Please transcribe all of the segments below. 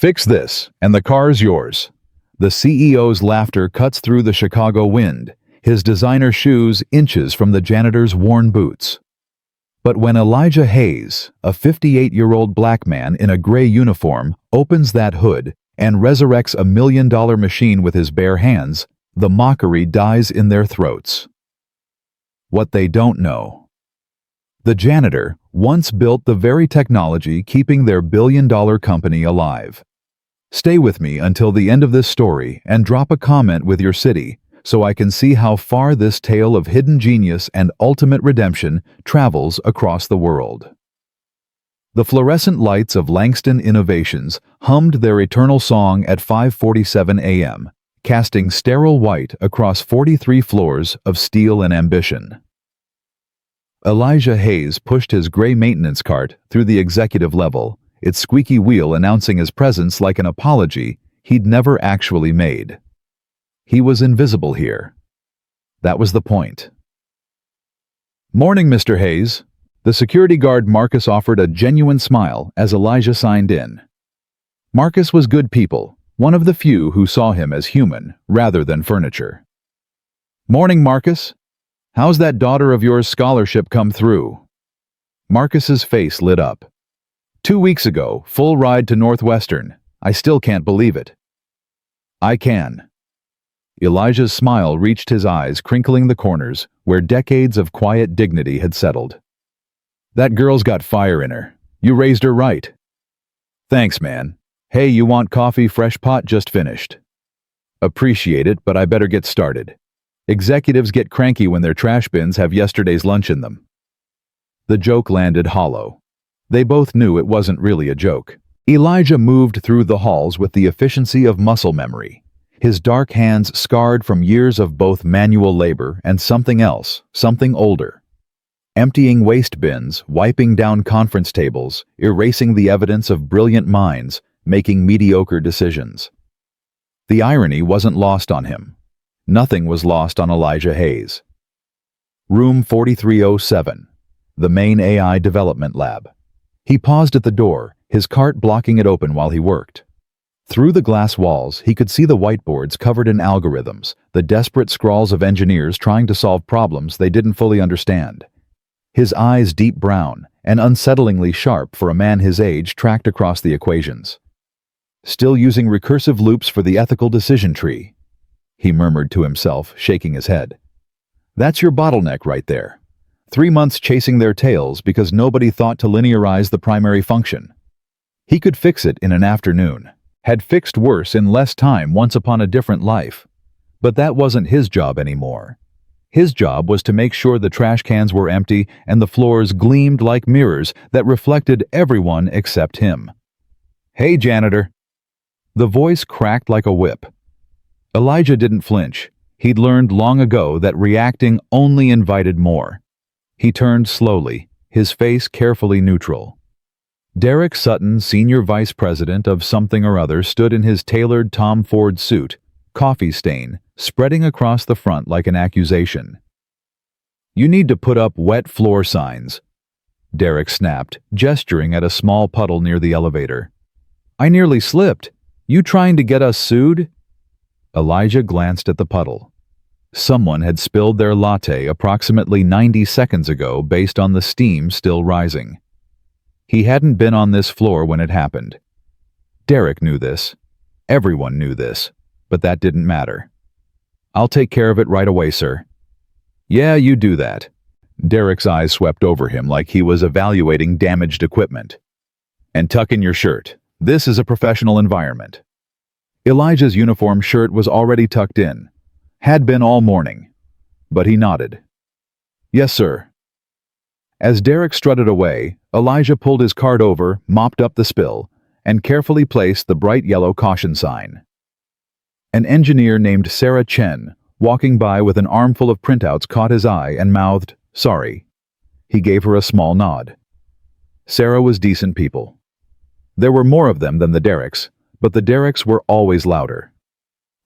Fix this, and the car's yours. The CEO's laughter cuts through the Chicago wind, his designer shoes inches from the janitor's worn boots. But when Elijah Hayes, a 58-year-old black man in a gray uniform, opens that hood and resurrects a million-dollar machine with his bare hands, the mockery dies in their throats. What they don't know. The janitor once built the very technology keeping their billion-dollar company alive. Stay with me until the end of this story and drop a comment with your city so I can see how far this tale of hidden genius and ultimate redemption travels across the world. The fluorescent lights of Langston Innovations hummed their eternal song at 5:47 a.m., casting sterile white across 43 floors of steel and ambition. Elijah Hayes pushed his gray maintenance cart through the executive level, its squeaky wheel announcing his presence like an apology he'd never actually made. He was invisible here. That was the point. "Morning, Mr. Hayes." The security guard Marcus offered a genuine smile as Elijah signed in. Marcus was good people, one of the few who saw him as human rather than furniture. "Morning, Marcus. How's that daughter of yours scholarship come through?" Marcus's face lit up. 2 weeks ago, full ride to Northwestern. I still can't believe it." "I can." Elijah's smile reached his eyes, crinkling the corners where decades of quiet dignity had settled. "That girl's got fire in her. You raised her right." "Thanks, man. Hey, you want coffee? Fresh pot just finished." "Appreciate it, but I better get started. Executives get cranky when their trash bins have yesterday's lunch in them." The joke landed hollow. They both knew it wasn't really a joke. Elijah moved through the halls with the efficiency of muscle memory, his dark hands scarred from years of both manual labor and something else, something older. Emptying waste bins, wiping down conference tables, erasing the evidence of brilliant minds, making mediocre decisions. The irony wasn't lost on him. Nothing was lost on Elijah Hayes. Room 4307, the main AI development lab. He paused at the door, his cart blocking it open while he worked. Through the glass walls, he could see the whiteboards covered in algorithms, the desperate scrawls of engineers trying to solve problems they didn't fully understand. His eyes deep brown and unsettlingly sharp for a man his age tracked across the equations. "Still using recursive loops for the ethical decision tree," he murmured to himself, shaking his head. "That's your bottleneck right there. 3 months chasing their tails because nobody thought to linearize the primary function. He could fix it in an afternoon. Had fixed worse in less time once upon a different life. But that wasn't his job anymore. His job was to make sure the trash cans were empty and the floors gleamed like mirrors that reflected everyone except him. "Hey, janitor." The voice cracked like a whip. Elijah didn't flinch. He'd learned long ago that reacting only invited more. He turned slowly, his face carefully neutral. Derek Sutton, senior vice president of something or other, stood in his tailored Tom Ford suit, coffee stain spreading across the front like an accusation. "You need to put up wet floor signs," Derek snapped, gesturing at a small puddle near the elevator. "I nearly slipped. You trying to get us sued?" Elijah glanced at the puddle. Someone had spilled their latte approximately 90 seconds ago based on the steam still rising. He hadn't been on this floor when it happened. Derek knew this. Everyone knew this, but that didn't matter. "I'll take care of it right away, sir." "Yeah, you do that." Derek's eyes swept over him like he was evaluating damaged equipment. "And tuck in your shirt. This is a professional environment." Elijah's uniform shirt was already tucked in. Had been all morning. But he nodded. "Yes, sir." As Derek strutted away, Elijah pulled his cart over, mopped up the spill, and carefully placed the bright yellow caution sign. An engineer named Sarah Chen, walking by with an armful of printouts, caught his eye and mouthed, "Sorry." He gave her a small nod. Sarah was decent people. There were more of them than the Dereks, but the Dereks were always louder.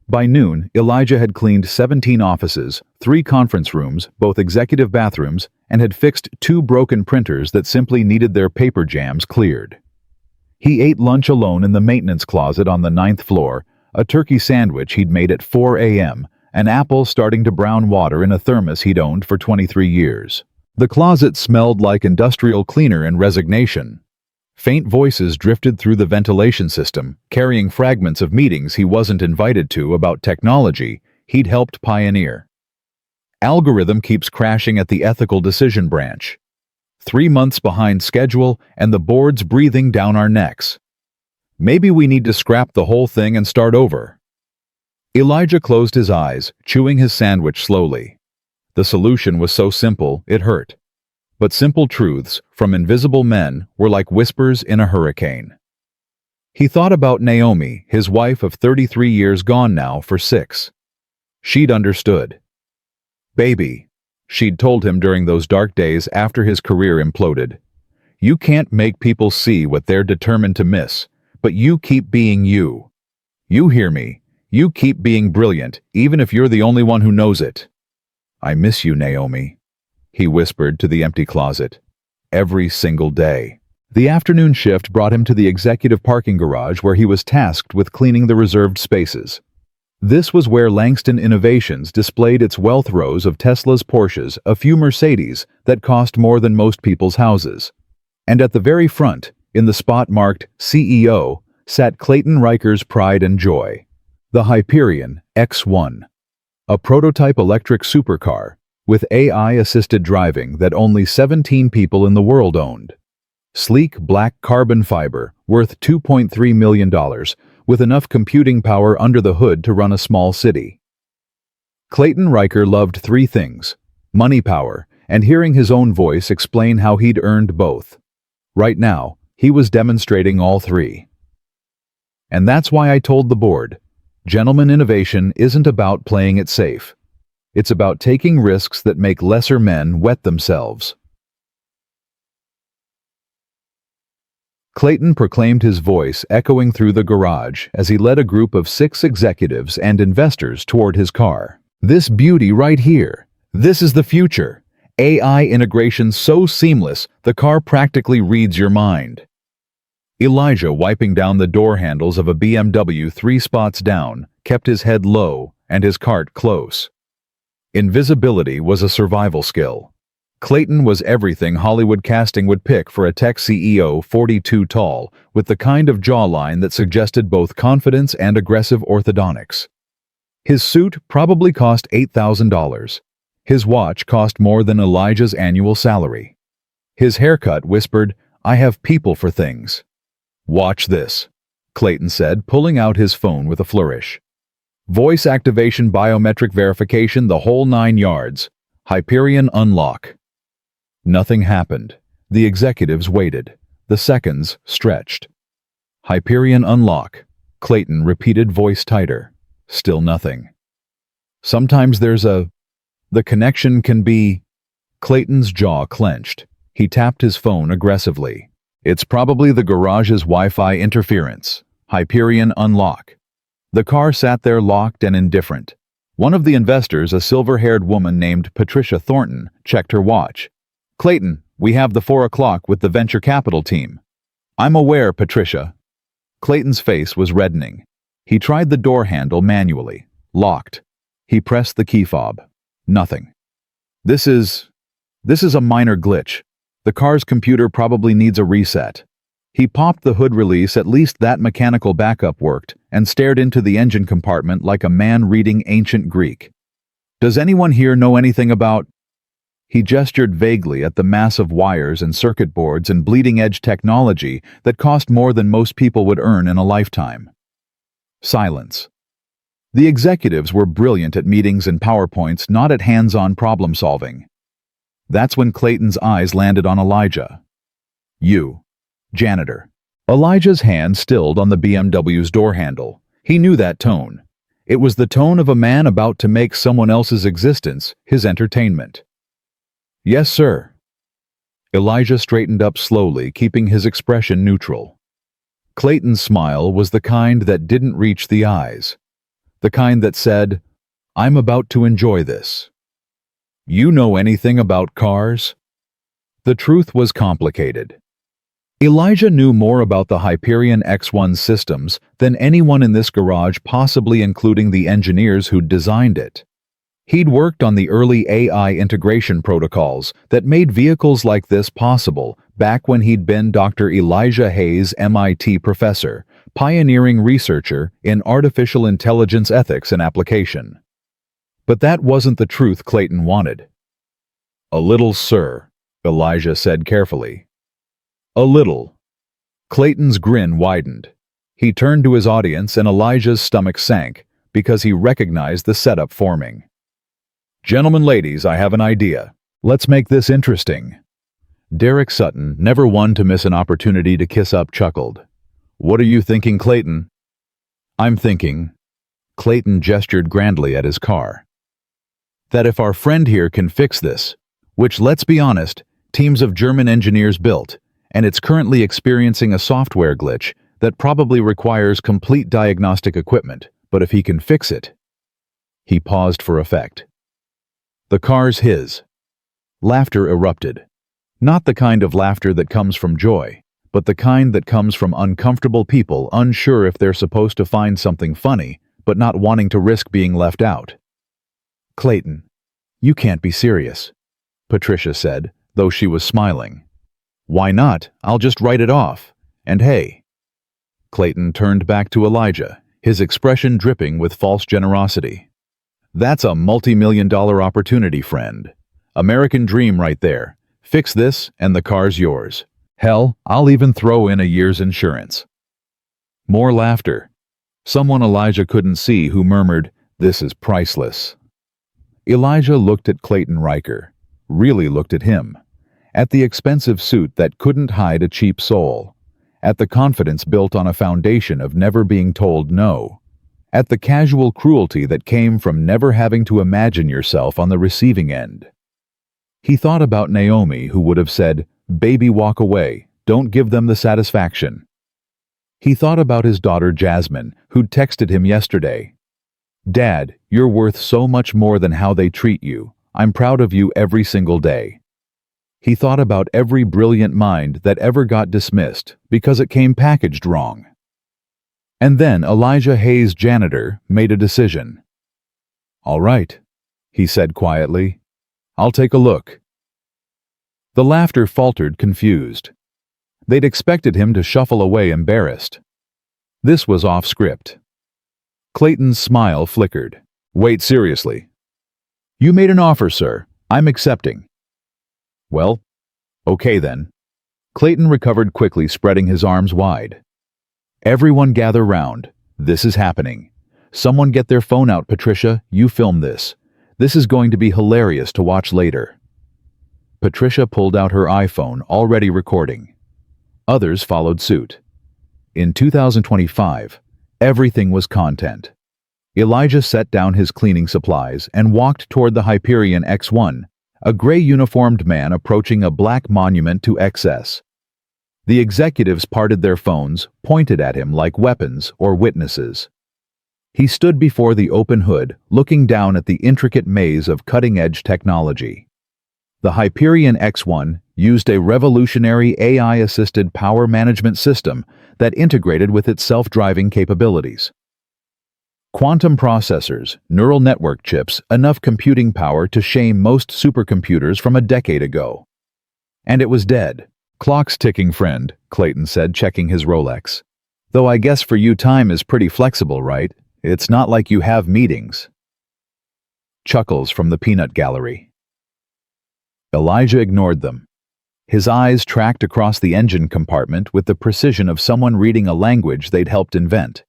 By noon, Elijah had cleaned 17 offices, 3 conference rooms, both executive bathrooms, and had fixed 2 broken printers that simply needed their paper jams cleared. He ate lunch alone in the maintenance closet on the 9th floor, a turkey sandwich he'd made at 4 a.m., an apple starting to brown water in a thermos he'd owned for 23 years. The closet smelled like industrial cleaner and resignation. Faint voices drifted through the ventilation system, carrying fragments of meetings he wasn't invited to about technology he'd helped pioneer. Algorithm keeps crashing at the ethical decision branch. 3 months behind schedule, and the board's breathing down our necks. Maybe we need to scrap the whole thing and start over. Elijah closed his eyes, chewing his sandwich slowly. The solution was so simple, it hurt. But simple truths from invisible men were like whispers in a hurricane. He thought about Naomi, his wife of 33 years gone now for 6. She'd understood. "Baby," she'd told him during those dark days after his career imploded. "You can't make people see what they're determined to miss, but you keep being you. You hear me? You keep being brilliant, even if you're the only one who knows it." "I miss you, Naomi," he whispered to the empty closet. "Every single day." The afternoon shift brought him to the executive parking garage where he was tasked with cleaning the reserved spaces. This was where Langston Innovations displayed its wealth rows of Teslas, Porsches, a few Mercedes that cost more than most people's houses. And at the very front, in the spot marked CEO, sat Clayton Riker's pride and joy. The Hyperion X1. A prototype electric supercar with AI-assisted driving that only 17 people in the world owned. Sleek black carbon fiber, worth $2.3 million, with enough computing power under the hood to run a small city. Clayton Riker loved 3 things: money, power, and hearing his own voice explain how he'd earned both. Right now, he was demonstrating all 3. And that's why I told the board, gentlemen, innovation isn't about playing it safe. It's about taking risks that make lesser men wet themselves. Clayton proclaimed, his voice echoing through the garage as he led a group of 6 executives and investors toward his car. "This beauty right here. This is the future. AI integration so seamless, the car practically reads your mind." Elijah, wiping down the door handles of a BMW 3 spots down, kept his head low and his cart close. Invisibility was a survival skill. Clayton was everything Hollywood casting would pick for a tech CEO, 42 tall, with the kind of jawline that suggested both confidence and aggressive orthodontics. His suit probably cost $8,000. His watch cost more than Elijah's annual salary. His haircut whispered, "I have people for things." "Watch this," Clayton said, pulling out his phone with a flourish. Voice activation, biometric verification, the whole 9 yards. Hyperion unlock. Nothing happened. The executives waited. The seconds stretched. "Hyperion unlock," Clayton repeated, voice tighter. Still nothing. "Sometimes the connection can be..." Clayton's jaw clenched. He tapped his phone aggressively. "It's probably the garage's Wi-Fi interference. Hyperion unlock." The car sat there locked and indifferent. One of the investors, a silver-haired woman named Patricia Thornton, checked her watch. "Clayton, we have the 4 o'clock with the venture capital team." "I'm aware, Patricia." Clayton's face was reddening. He tried the door handle manually. Locked. He pressed the key fob. Nothing. This is a minor glitch. The car's computer probably needs a reset." He popped the hood release, at least that mechanical backup worked, and stared into the engine compartment like a man reading ancient Greek. "Does anyone here know anything about..." He gestured vaguely at the mass of wires and circuit boards and bleeding-edge technology that cost more than most people would earn in a lifetime. Silence. The executives were brilliant at meetings and PowerPoints, not at hands-on problem-solving. That's when Clayton's eyes landed on Elijah. "You. Janitor." Elijah's hand stilled on the BMW's door handle. He knew that tone. It was the tone of a man about to make someone else's existence his entertainment. "Yes, sir." Elijah straightened up slowly, keeping his expression neutral. Clayton's smile was the kind that didn't reach the eyes. The kind that said, "I'm about to enjoy this." "You know anything about cars?" The truth was complicated. Elijah knew more about the Hyperion X1 systems than anyone in this garage, possibly including the engineers who'd designed it. He'd worked on the early AI integration protocols that made vehicles like this possible back when he'd been Dr. Elijah Hayes' MIT professor, pioneering researcher in artificial intelligence ethics and application. But that wasn't the truth Clayton wanted. "A little, sir," Elijah said carefully. "A little." Clayton's grin widened. He turned to his audience and Elijah's stomach sank because he recognized the setup forming. "Gentlemen, ladies, I have an idea. Let's make this interesting." Derek Sutton, never one to miss an opportunity to kiss up, chuckled. "What are you thinking, Clayton?" "I'm thinking," Clayton gestured grandly at his car, "that if our friend here can fix this, which, let's be honest, teams of German engineers built, and it's currently experiencing a software glitch that probably requires complete diagnostic equipment, but if he can fix it." He paused for effect. "The car's his." Laughter erupted. Not the kind of laughter that comes from joy, but the kind that comes from uncomfortable people unsure if they're supposed to find something funny, but not wanting to risk being left out. "Clayton, you can't be serious," Patricia said, though she was smiling. "Why not? I'll just write it off. And hey." Clayton turned back to Elijah, his expression dripping with false generosity. "That's a multi-million-dollar opportunity, friend. American dream right there. Fix this and the car's yours. Hell, I'll even throw in a year's insurance." More laughter. Someone Elijah couldn't see who murmured, "This is priceless." Elijah looked at Clayton Riker, really looked at him, at the expensive suit that couldn't hide a cheap soul, at the confidence built on a foundation of never being told no, at the casual cruelty that came from never having to imagine yourself on the receiving end. He thought about Naomi, who would have said, "Baby, walk away, don't give them the satisfaction." He thought about his daughter Jasmine, who'd texted him yesterday, "Dad, you're worth so much more than how they treat you. I'm proud of you every single day." He thought about every brilliant mind that ever got dismissed because it came packaged wrong. And then Elijah Hayes' janitor made a decision. "All right," he said quietly. "I'll take a look." The laughter faltered, confused. They'd expected him to shuffle away embarrassed. This was off script. Clayton's smile flickered. "Wait, seriously." "You made an offer, sir. I'm accepting." "Well, okay then." Clayton recovered quickly, spreading his arms wide. "Everyone gather round. This is happening. Someone get their phone out, Patricia. You film this. This is going to be hilarious to watch later." Patricia pulled out her iPhone, already recording. Others followed suit. In 2025, everything was content. Elijah set down his cleaning supplies and walked toward the Hyperion X1, a gray-uniformed man approaching a black monument to excess. The executives parted their phones, pointed at him like weapons or witnesses. He stood before the open hood, looking down at the intricate maze of cutting-edge technology. The Hyperion X1 used a revolutionary AI-assisted power management system that integrated with its self-driving capabilities. Quantum processors, neural network chips, enough computing power to shame most supercomputers from a decade ago. And it was dead. "Clock's ticking, friend," Clayton said, checking his Rolex. "Though I guess for you time is pretty flexible, right? It's not like you have meetings." Chuckles from the peanut gallery. Elijah ignored them. His eyes tracked across the engine compartment with the precision of someone reading a language they'd helped invent.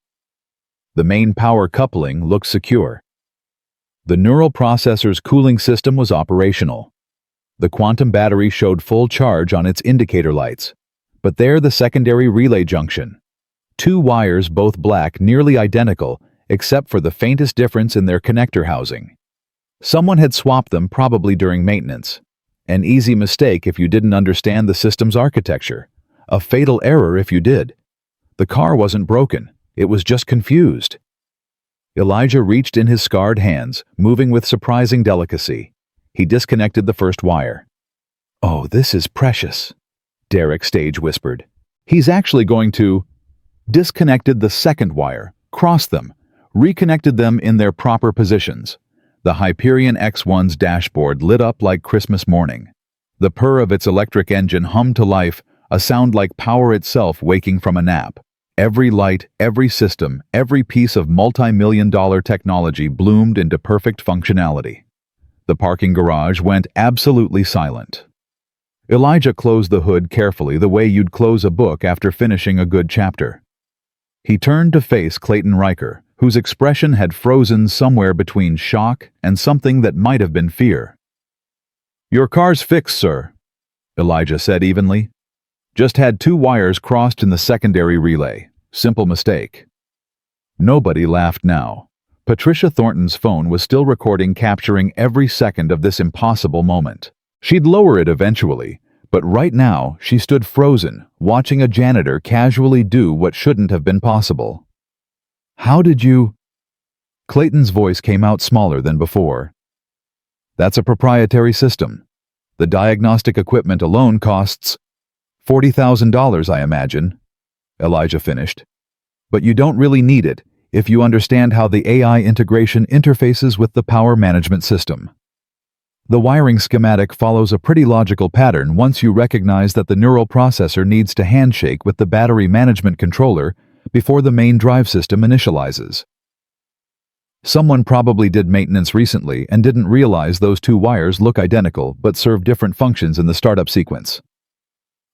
The main power coupling looked secure. The neural processor's cooling system was operational. The quantum battery showed full charge on its indicator lights. But there the secondary relay junction. Two wires, both black, nearly identical, except for the faintest difference in their connector housing. Someone had swapped them, probably during maintenance. An easy mistake if you didn't understand the system's architecture. A fatal error if you did. The car wasn't broken. It was just confused. Elijah reached in his scarred hands, moving with surprising delicacy. He disconnected the first wire. "Oh, this is precious," Derek stage whispered. He's actually going to disconnected the second wire, crossed them, reconnected them in their proper positions. The Hyperion X1's dashboard lit up like Christmas morning. The purr of its electric engine hummed to life, a sound like power itself waking from a nap. Every light, every system, every piece of multi-million-dollar technology bloomed into perfect functionality. The parking garage went absolutely silent. Elijah closed the hood carefully, the way you'd close a book after finishing a good chapter. He turned to face Clayton Riker, whose expression had frozen somewhere between shock and something that might have been fear. "Your car's fixed, sir," Elijah said evenly. "Just had 2 wires crossed in the secondary relay. Simple mistake." Nobody laughed now. Patricia Thornton's phone was still recording, capturing every second of this impossible moment. She'd lower it eventually, but right now she stood frozen, watching a janitor casually do what shouldn't have been possible. "How did you—" Clayton's voice came out smaller than before. "That's a proprietary system. The diagnostic equipment alone costs $40,000, I imagine," Elijah finished. "But you don't really need it if you understand how the AI integration interfaces with the power management system. The wiring schematic follows a pretty logical pattern once you recognize that the neural processor needs to handshake with the battery management controller before the main drive system initializes. Someone probably did maintenance recently and didn't realize those 2 wires look identical but serve different functions in the startup sequence."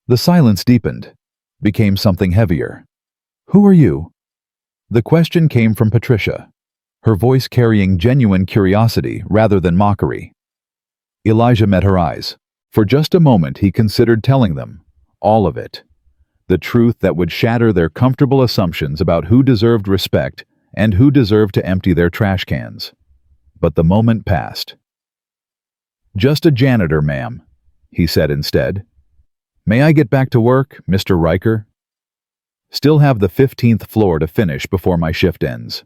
The silence deepened, became something heavier. "Who are you?" The question came from Patricia, her voice carrying genuine curiosity rather than mockery. Elijah met her eyes. For just a moment he considered telling them, all of it. The truth that would shatter their comfortable assumptions about who deserved respect and who deserved to empty their trash cans. But the moment passed. "Just a janitor, ma'am," he said instead. "May I get back to work, Mr. Riker? Still have the 15th floor to finish before my shift ends."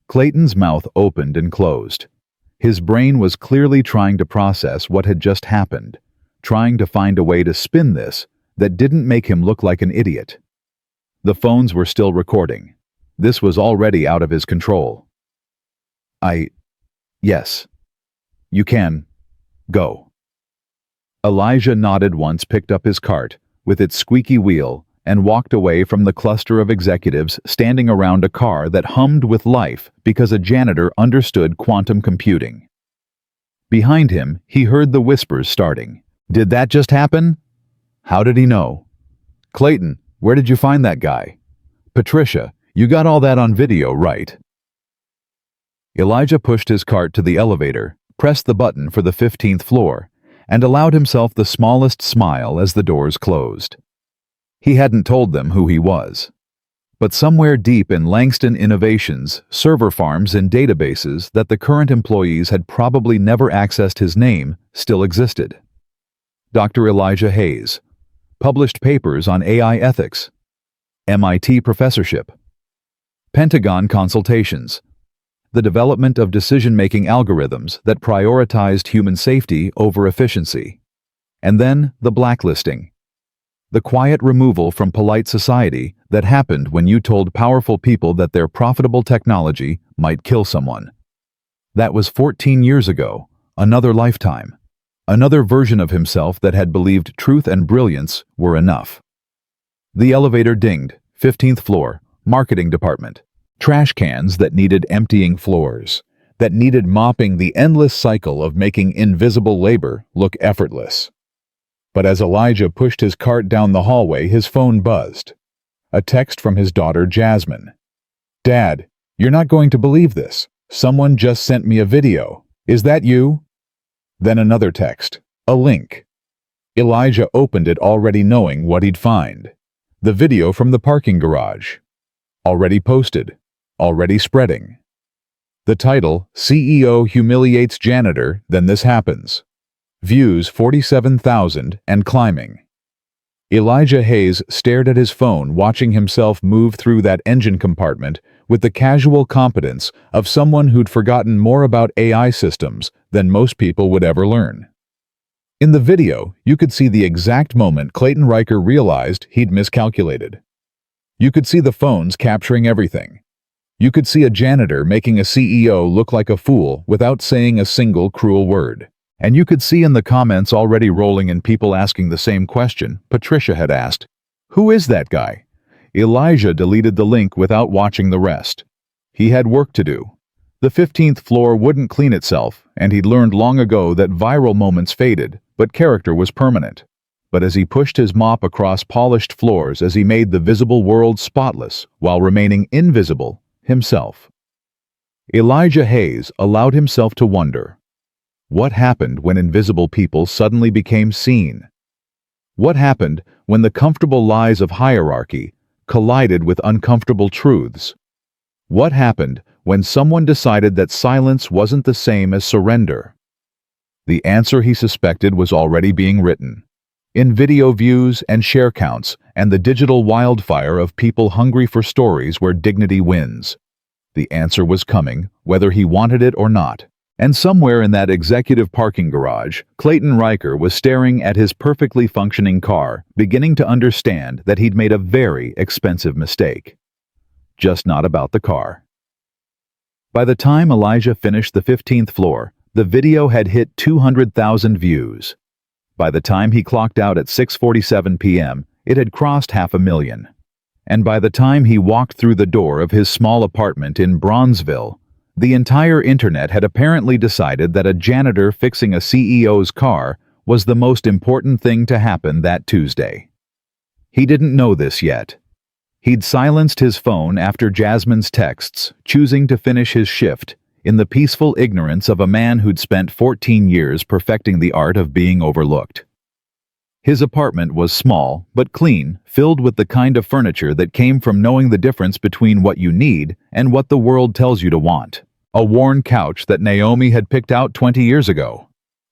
Clayton's mouth opened and closed. His brain was clearly trying to process what had just happened, trying to find a way to spin this that didn't make him look like an idiot. The phones were still recording. This was already out of his control. Yes. You can. Go." Elijah nodded once, picked up his cart, with its squeaky wheel, and walked away from the cluster of executives standing around a car that hummed with life because a janitor understood quantum computing. Behind him, he heard the whispers starting. "Did that just happen? How did he know? Clayton, where did you find that guy? Patricia, you got all that on video, right?" Elijah pushed his cart to the elevator, pressed the button for the 15th floor, and allowed himself the smallest smile as the doors closed. He hadn't told them who he was. But somewhere deep in Langston Innovations, server farms and databases that the current employees had probably never accessed his name still existed. Dr. Elijah Hayes. Published papers on AI ethics. MIT professorship. Pentagon consultations. The development of decision-making algorithms that prioritized human safety over efficiency. And then the blacklisting. The quiet removal from polite society that happened when you told powerful people that their profitable technology might kill someone. That was 14 years ago, another lifetime, another version of himself that had believed truth and brilliance were enough. The elevator dinged, 15th floor, marketing department. Trash cans that needed emptying floors, that needed mopping the endless cycle of making invisible labor look effortless. But as Elijah pushed his cart down the hallway, his phone buzzed. A text from his daughter, Jasmine. "Dad, you're not going to believe this. Someone just sent me a video. Is that you?" Then another text, a link. Elijah opened it, already knowing what he'd find. The video from the parking garage. Already posted. Already spreading. The title, "CEO Humiliates Janitor, Then This Happens." Views 47,000 and climbing. Elijah Hayes stared at his phone, watching himself move through that engine compartment with the casual competence of someone who'd forgotten more about AI systems than most people would ever learn. In the video, you could see the exact moment Clayton Riker realized he'd miscalculated. You could see the phones capturing everything. You could see a janitor making a CEO look like a fool without saying a single cruel word. And you could see in the comments already rolling in people asking the same question Patricia had asked. Who is that guy? Elijah deleted the link without watching the rest. He had work to do. The 15th floor wouldn't clean itself, and he'd learned long ago that viral moments faded, but character was permanent. But as he pushed his mop across polished floors, as he made the visible world spotless while remaining invisible himself, Elijah Hayes allowed himself to wonder. What happened when invisible people suddenly became seen? What happened when the comfortable lies of hierarchy collided with uncomfortable truths? What happened when someone decided that silence wasn't the same as surrender? The answer he suspected was already being written. In video views and share counts and the digital wildfire of people hungry for stories where dignity wins. The answer was coming, whether he wanted it or not. And somewhere in that executive parking garage, Clayton Riker was staring at his perfectly functioning car, beginning to understand that he'd made a very expensive mistake. Just not about the car. By the time Elijah finished the 15th floor, the video had hit 200,000 views. By the time he clocked out at 6:47 p.m., it had crossed 500,000. And by the time he walked through the door of his small apartment in Bronzeville, the entire internet had apparently decided that a janitor fixing a CEO's car was the most important thing to happen that Tuesday. He didn't know this yet. He'd silenced his phone after Jasmine's texts, choosing to finish his shift in the peaceful ignorance of a man who'd spent 14 years perfecting the art of being overlooked. His apartment was small but clean, filled with the kind of furniture that came from knowing the difference between what you need and what the world tells you to want. A worn couch that Naomi had picked out 20 years ago.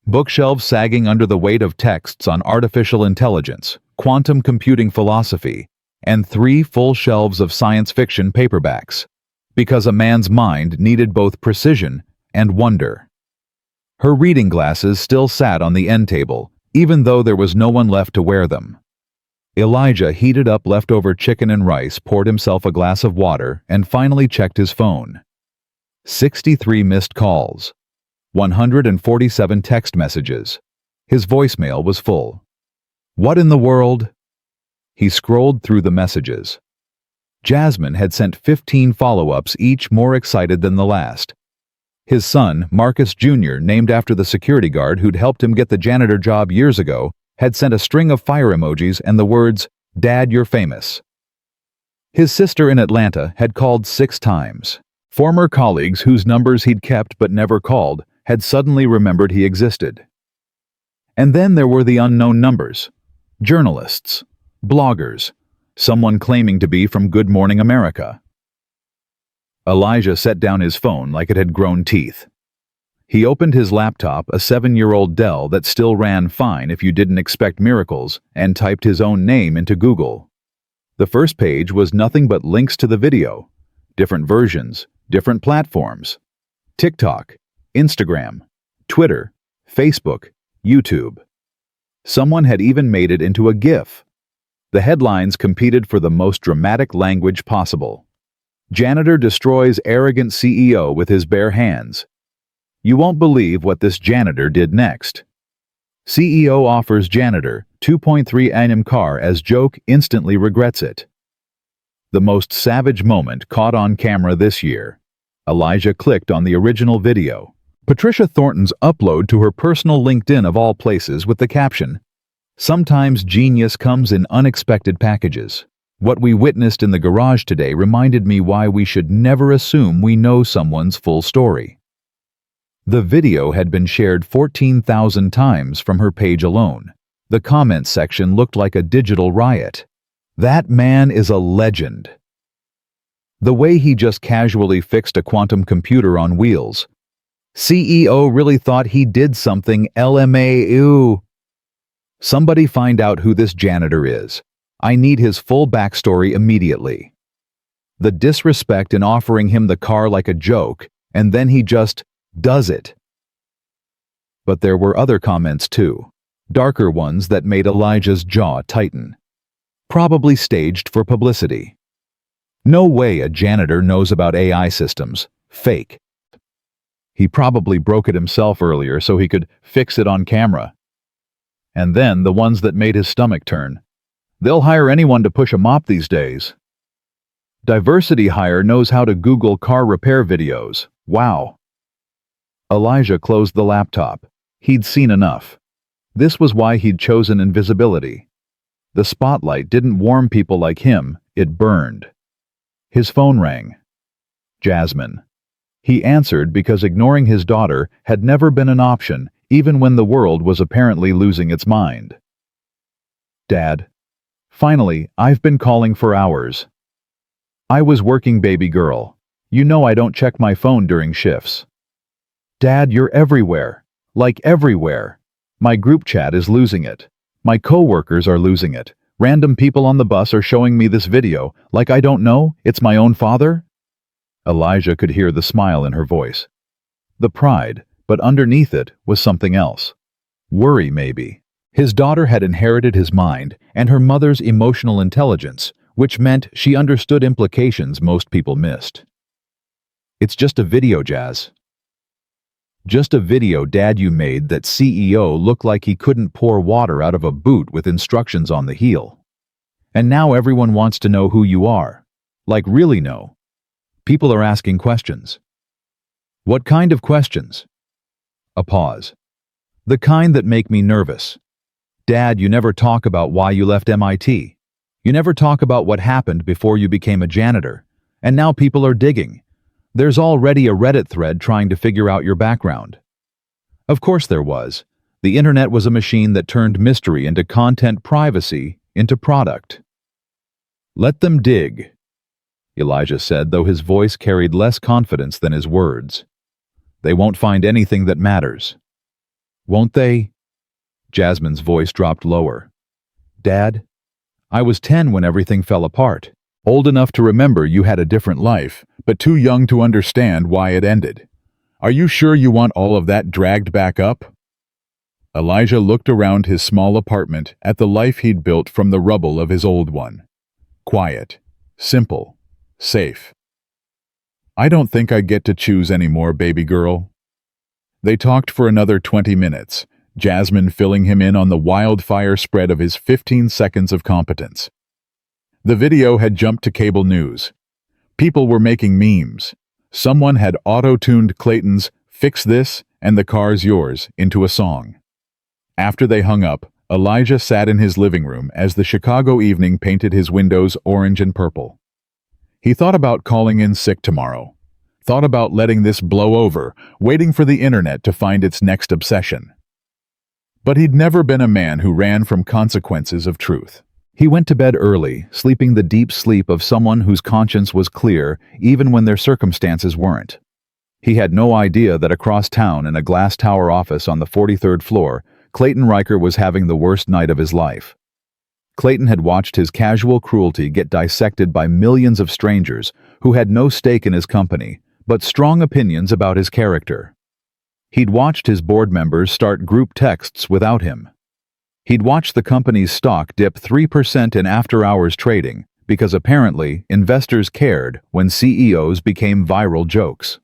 Bookshelves sagging under the weight of texts on artificial intelligence, quantum computing philosophy, and 3 full shelves of science fiction paperbacks. Because a man's mind needed both precision and wonder. Her reading glasses still sat on the end table, even though there was no one left to wear them. Elijah heated up leftover chicken and rice, poured himself a glass of water, and finally checked his phone. 63 missed calls. 147 text messages. His voicemail was full. What in the world? He scrolled through the messages. Jasmine had sent 15 follow-ups, each more excited than the last. His son, Marcus Jr., named after the security guard who'd helped him get the janitor job years ago, had sent a string of fire emojis and the words, "Dad, you're famous." His sister in Atlanta had called 6 times. Former colleagues whose numbers he'd kept but never called had suddenly remembered he existed. And then there were the unknown numbers. Journalists, bloggers, someone claiming to be from Good Morning America. Elijah set down his phone like it had grown teeth. He opened his laptop, a 7-year-old Dell that still ran fine if you didn't expect miracles, and typed his own name into Google. The first page was nothing but links to the video. Different versions, different platforms. TikTok, Instagram, Twitter, Facebook, YouTube. Someone had even made it into a GIF. The headlines competed for the most dramatic language possible. Janitor destroys arrogant CEO with his bare hands. You won't believe what this janitor did next. CEO offers janitor 2.3 annum car as joke, instantly regrets it. The most savage moment caught on camera this year. Elijah clicked on the original video. Patricia Thornton's upload to her personal LinkedIn of all places with the caption, "Sometimes genius comes in unexpected packages. What we witnessed in the garage today reminded me why we should never assume we know someone's full story." The video had been shared 14,000 times from her page alone. The comments section looked like a digital riot. That man is a legend. The way he just casually fixed a quantum computer on wheels. CEO really thought he did something. LMAO. Somebody find out who this janitor is. I need his full backstory immediately. The disrespect in offering him the car like a joke, and then he just does it. But there were other comments too. darker ones that made Elijah's jaw tighten. Probably staged for publicity. No way a janitor knows about AI systems. Fake. He probably broke it himself earlier so he could fix it on camera. And then the ones that made his stomach turn. They'll hire anyone to push a mop these days. Diversity Hire knows how to Google car repair videos. Wow. Elijah closed the laptop. He'd seen enough. This was why he'd chosen invisibility. The spotlight didn't warm people like him, it burned. His phone rang. Jasmine. He answered because ignoring his daughter had never been an option, even when the world was apparently losing its mind. Dad. Finally, I've been calling for hours. I was working, baby girl. You know I don't check my phone during shifts. Dad, you're everywhere. Like everywhere. My group chat is losing it. My coworkers are losing it. Random people on the bus are showing me this video, like I don't know, it's my own father? Elijah could hear the smile in her voice. The pride, but underneath it was something else. Worry, maybe. His daughter had inherited his mind and her mother's emotional intelligence, which meant she understood implications most people missed. It's just a video, Jazz. Just a video, Dad, you made that CEO looked like he couldn't pour water out of a boot with instructions on the heel. And now everyone wants to know who you are. Like really know. People are asking questions. What kind of questions? A pause. The kind that make me nervous. Dad, you never talk about why you left MIT. You never talk about what happened before you became a janitor. And now people are digging. There's already a Reddit thread trying to figure out your background. Of course there was. The internet was a machine that turned mystery into content, privacy into product. Let them dig, Elijah said, though his voice carried less confidence than his words. They won't find anything that matters. Won't they? Jasmine's voice dropped lower. Dad, I was 10 when everything fell apart. Old enough to remember you had a different life, but too young to understand why it ended. Are you sure you want all of that dragged back up? Elijah looked around his small apartment at the life he'd built from the rubble of his old one. Quiet, simple, safe. I don't think I get to choose anymore, baby girl. They talked for another 20 minutes, Jasmine filling him in on the wildfire spread of his 15 seconds of competence. The video had jumped to cable news. People were making memes. Someone had auto-tuned Clayton's "Fix This" and "The Car's Yours" into a song. After they hung up, Elijah sat in his living room as the Chicago evening painted his windows orange and purple. He thought about calling in sick tomorrow. Thought about letting this blow over, waiting for the internet to find its next obsession. But he'd never been a man who ran from consequences of truth. He went to bed early, sleeping the deep sleep of someone whose conscience was clear even when their circumstances weren't. He had no idea that across town in a glass tower office on the 43rd floor, Clayton Riker was having the worst night of his life. Clayton had watched his casual cruelty get dissected by millions of strangers who had no stake in his company, but strong opinions about his character. He'd watched his board members start group texts without him. He'd watched the company's stock dip 3% in after-hours trading because apparently investors cared when CEOs became viral jokes.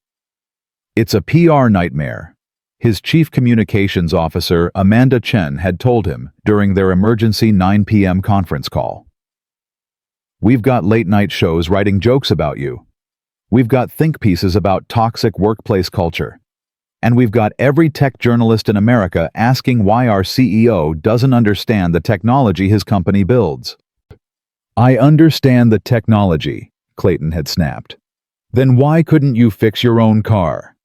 It's a PR nightmare, his chief communications officer Amanda Chen had told him during their emergency 9 p.m. conference call. We've got late-night shows writing jokes about you. We've got think pieces about toxic workplace culture. And we've got every tech journalist in America asking why our CEO doesn't understand the technology his company builds. I understand the technology, Clayton had snapped. Then why couldn't you fix your own car?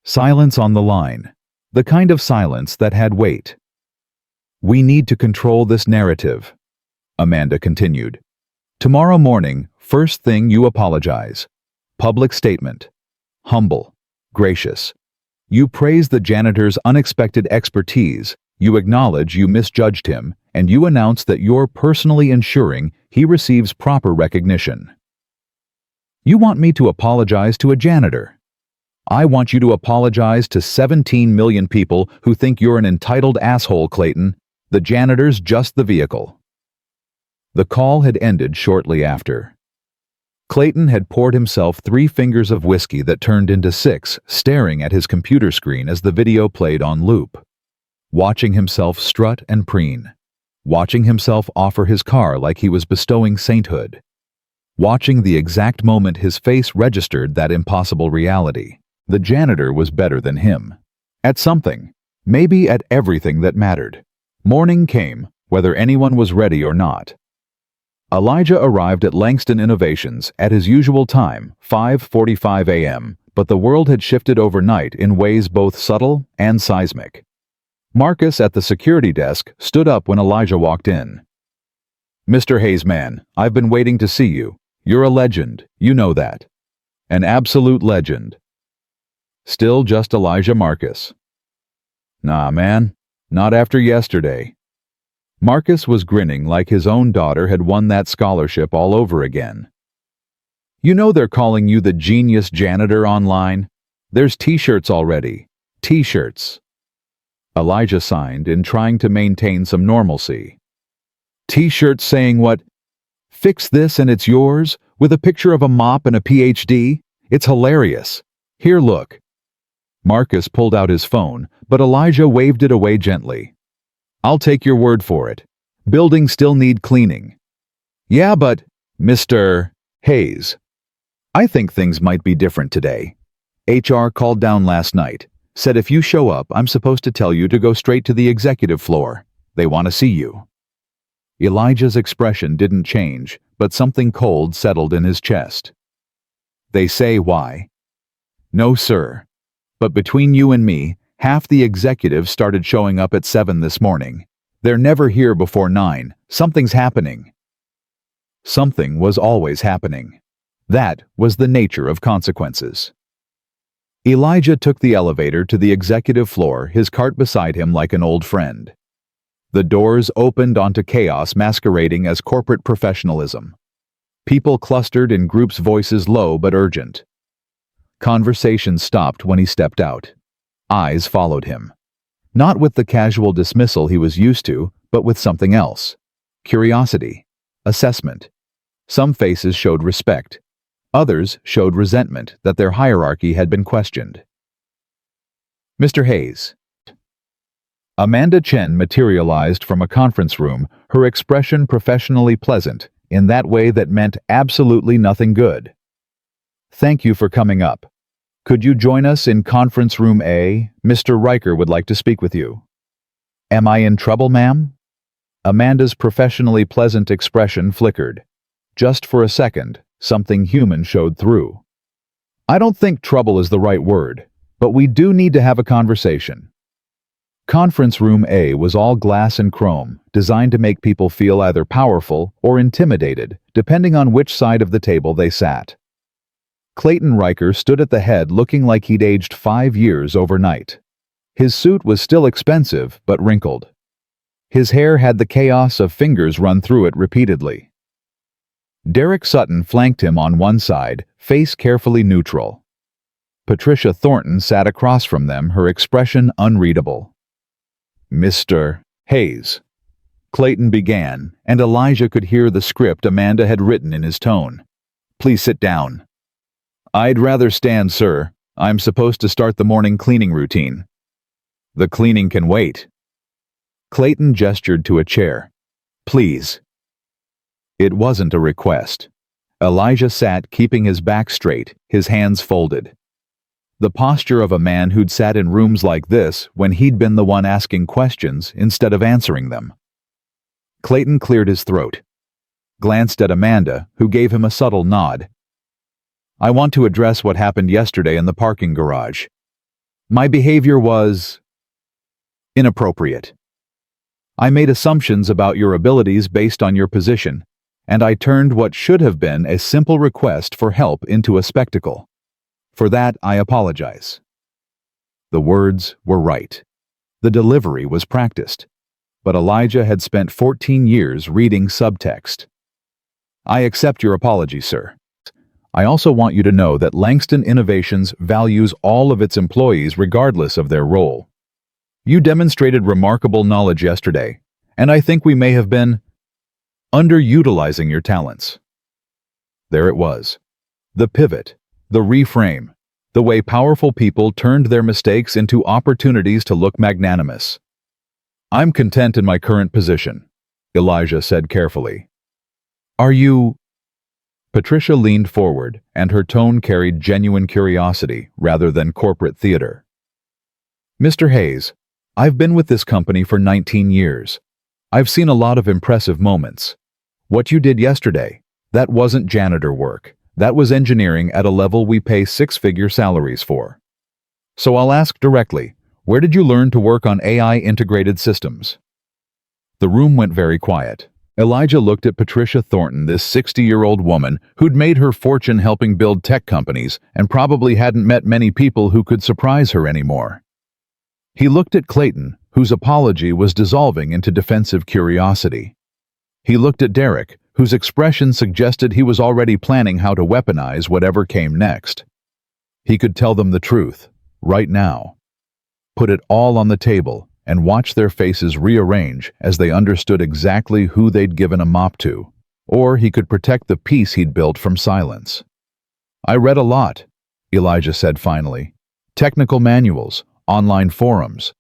Silence on the line. The kind of silence that had weight. We need to control this narrative, Amanda continued. Tomorrow morning, first thing you apologize. Public statement. Humble. Gracious. You praise the janitor's unexpected expertise, you acknowledge you misjudged him, and you announce that you're personally ensuring he receives proper recognition. You want me to apologize to a janitor. I want you to apologize to 17 million people who think you're an entitled asshole, Clayton, The janitor's just the vehicle. The call had ended shortly after. Clayton had poured himself 3 fingers of whiskey that turned into 6, staring at his computer screen as the video played on loop. Watching himself strut and preen. Watching himself offer his car like he was bestowing sainthood. Watching the exact moment his face registered that impossible reality. The janitor was better than him. At something. Maybe at everything that mattered. Morning came, whether anyone was ready or not. Elijah arrived at Langston Innovations at his usual time, 5:45 a.m., but the world had shifted overnight in ways both subtle and seismic. Marcus at the security desk stood up when Elijah walked in. "Mr. Hayes, man, I've been waiting to see you. You're a legend, you know that. An absolute legend." Still just Elijah Marcus. "Nah, man, not after yesterday." Marcus was grinning like his own daughter had won that scholarship all over again. "You know they're calling you the genius janitor online? There's t-shirts already. T-shirts." Elijah signed in trying to maintain some normalcy. "T-shirts saying what? Fix this and it's yours, with a picture of a mop and a PhD? It's hilarious. Here, look." Marcus pulled out his phone, but Elijah waved it away gently. "I'll take your word for it. Buildings still need cleaning." "Yeah, but, Mr. Hayes, I think things might be different today. HR called down last night. Said if you show up, I'm supposed to tell you to go straight to the executive floor. They want to see you." Elijah's expression didn't change, but something cold settled in his chest. "They say why?" "No, sir. But between you and me, half the executives started showing up at 7 this morning. They're never here before 9. Something's happening." Something was always happening. That was the nature of consequences. Elijah took the elevator to the executive floor, his cart beside him like an old friend. The doors opened onto chaos masquerading as corporate professionalism. People clustered in groups, voices low but urgent. Conversation stopped when he stepped out. Eyes followed him. Not with the casual dismissal he was used to, but with something else. Curiosity. Assessment. Some faces showed respect. Others showed resentment that their hierarchy had been questioned. "Mr. Hayes." Amanda Chen materialized from a conference room, her expression professionally pleasant, in that way that meant absolutely nothing good. "Thank you for coming up. Could you join us in conference room A? Mr. Riker would like to speak with you." "Am I in trouble, ma'am?" Amanda's professionally pleasant expression flickered. Just for a second, something human showed through. "I don't think trouble is the right word, but we do need to have a conversation." Conference room A was all glass and chrome, designed to make people feel either powerful or intimidated, depending on which side of the table they sat. Clayton Riker stood at the head looking like he'd aged 5 years overnight. His suit was still expensive, but wrinkled. His hair had the chaos of fingers run through it repeatedly. Derek Sutton flanked him on one side, face carefully neutral. Patricia Thornton sat across from them, her expression unreadable. "Mr. Hayes," Clayton began, and Elijah could hear the script Amanda had written in his tone. "Please sit down." "I'd rather stand, sir. I'm supposed to start the morning cleaning routine." "The cleaning can wait." Clayton gestured to a chair. "Please." It wasn't a request. Elijah sat keeping his back straight, his hands folded. The posture of a man who'd sat in rooms like this when he'd been the one asking questions instead of answering them. Clayton cleared his throat. Glanced at Amanda, who gave him a subtle nod. "I want to address what happened yesterday in the parking garage. My behavior was inappropriate. I made assumptions about your abilities based on your position, and I turned what should have been a simple request for help into a spectacle. For that, I apologize." The words were right. The delivery was practiced. But Elijah had spent 14 years reading subtext. "I accept your apology, sir. I also want you to know that Langston Innovations values all of its employees regardless of their role. You demonstrated remarkable knowledge yesterday, and I think we may have been underutilizing your talents." There it was. The pivot, the reframe, the way powerful people turned their mistakes into opportunities to look magnanimous. "I'm content in my current position," Elijah said carefully. "Are you—" Patricia leaned forward, and her tone carried genuine curiosity rather than corporate theater. "Mr. Hayes, I've been with this company for 19 years. I've seen a lot of impressive moments. What you did yesterday, that wasn't janitor work. That was engineering at a level we pay six-figure salaries for. So I'll ask directly, where did you learn to work on AI-integrated systems?" The room went very quiet. Elijah looked at Patricia Thornton, this 60-year-old woman who'd made her fortune helping build tech companies and probably hadn't met many people who could surprise her anymore. He looked at Clayton, whose apology was dissolving into defensive curiosity. He looked at Derek, whose expression suggested he was already planning how to weaponize whatever came next. He could tell them the truth, right now. Put it all on the table and watch their faces rearrange as they understood exactly who they'd given a mop to. Or he could protect the peace he'd built from silence. "I read a lot," Elijah said finally. "Technical manuals, online forums.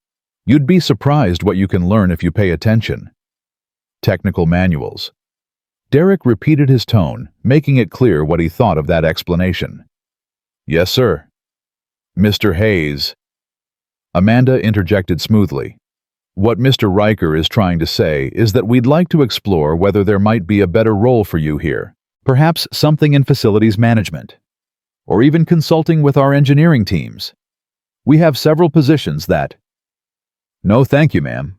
You'd be surprised what you can learn if you pay attention." Technical manuals. Derek repeated his tone, making it clear what he thought of that explanation. "Yes, sir." "Mr. Hayes." Amanda interjected smoothly. "What Mr. Riker is trying to say is that we'd like to explore whether there might be a better role for you here. Perhaps something in facilities management. Or even consulting with our engineering teams. We have several positions that—" "No, thank you, ma'am."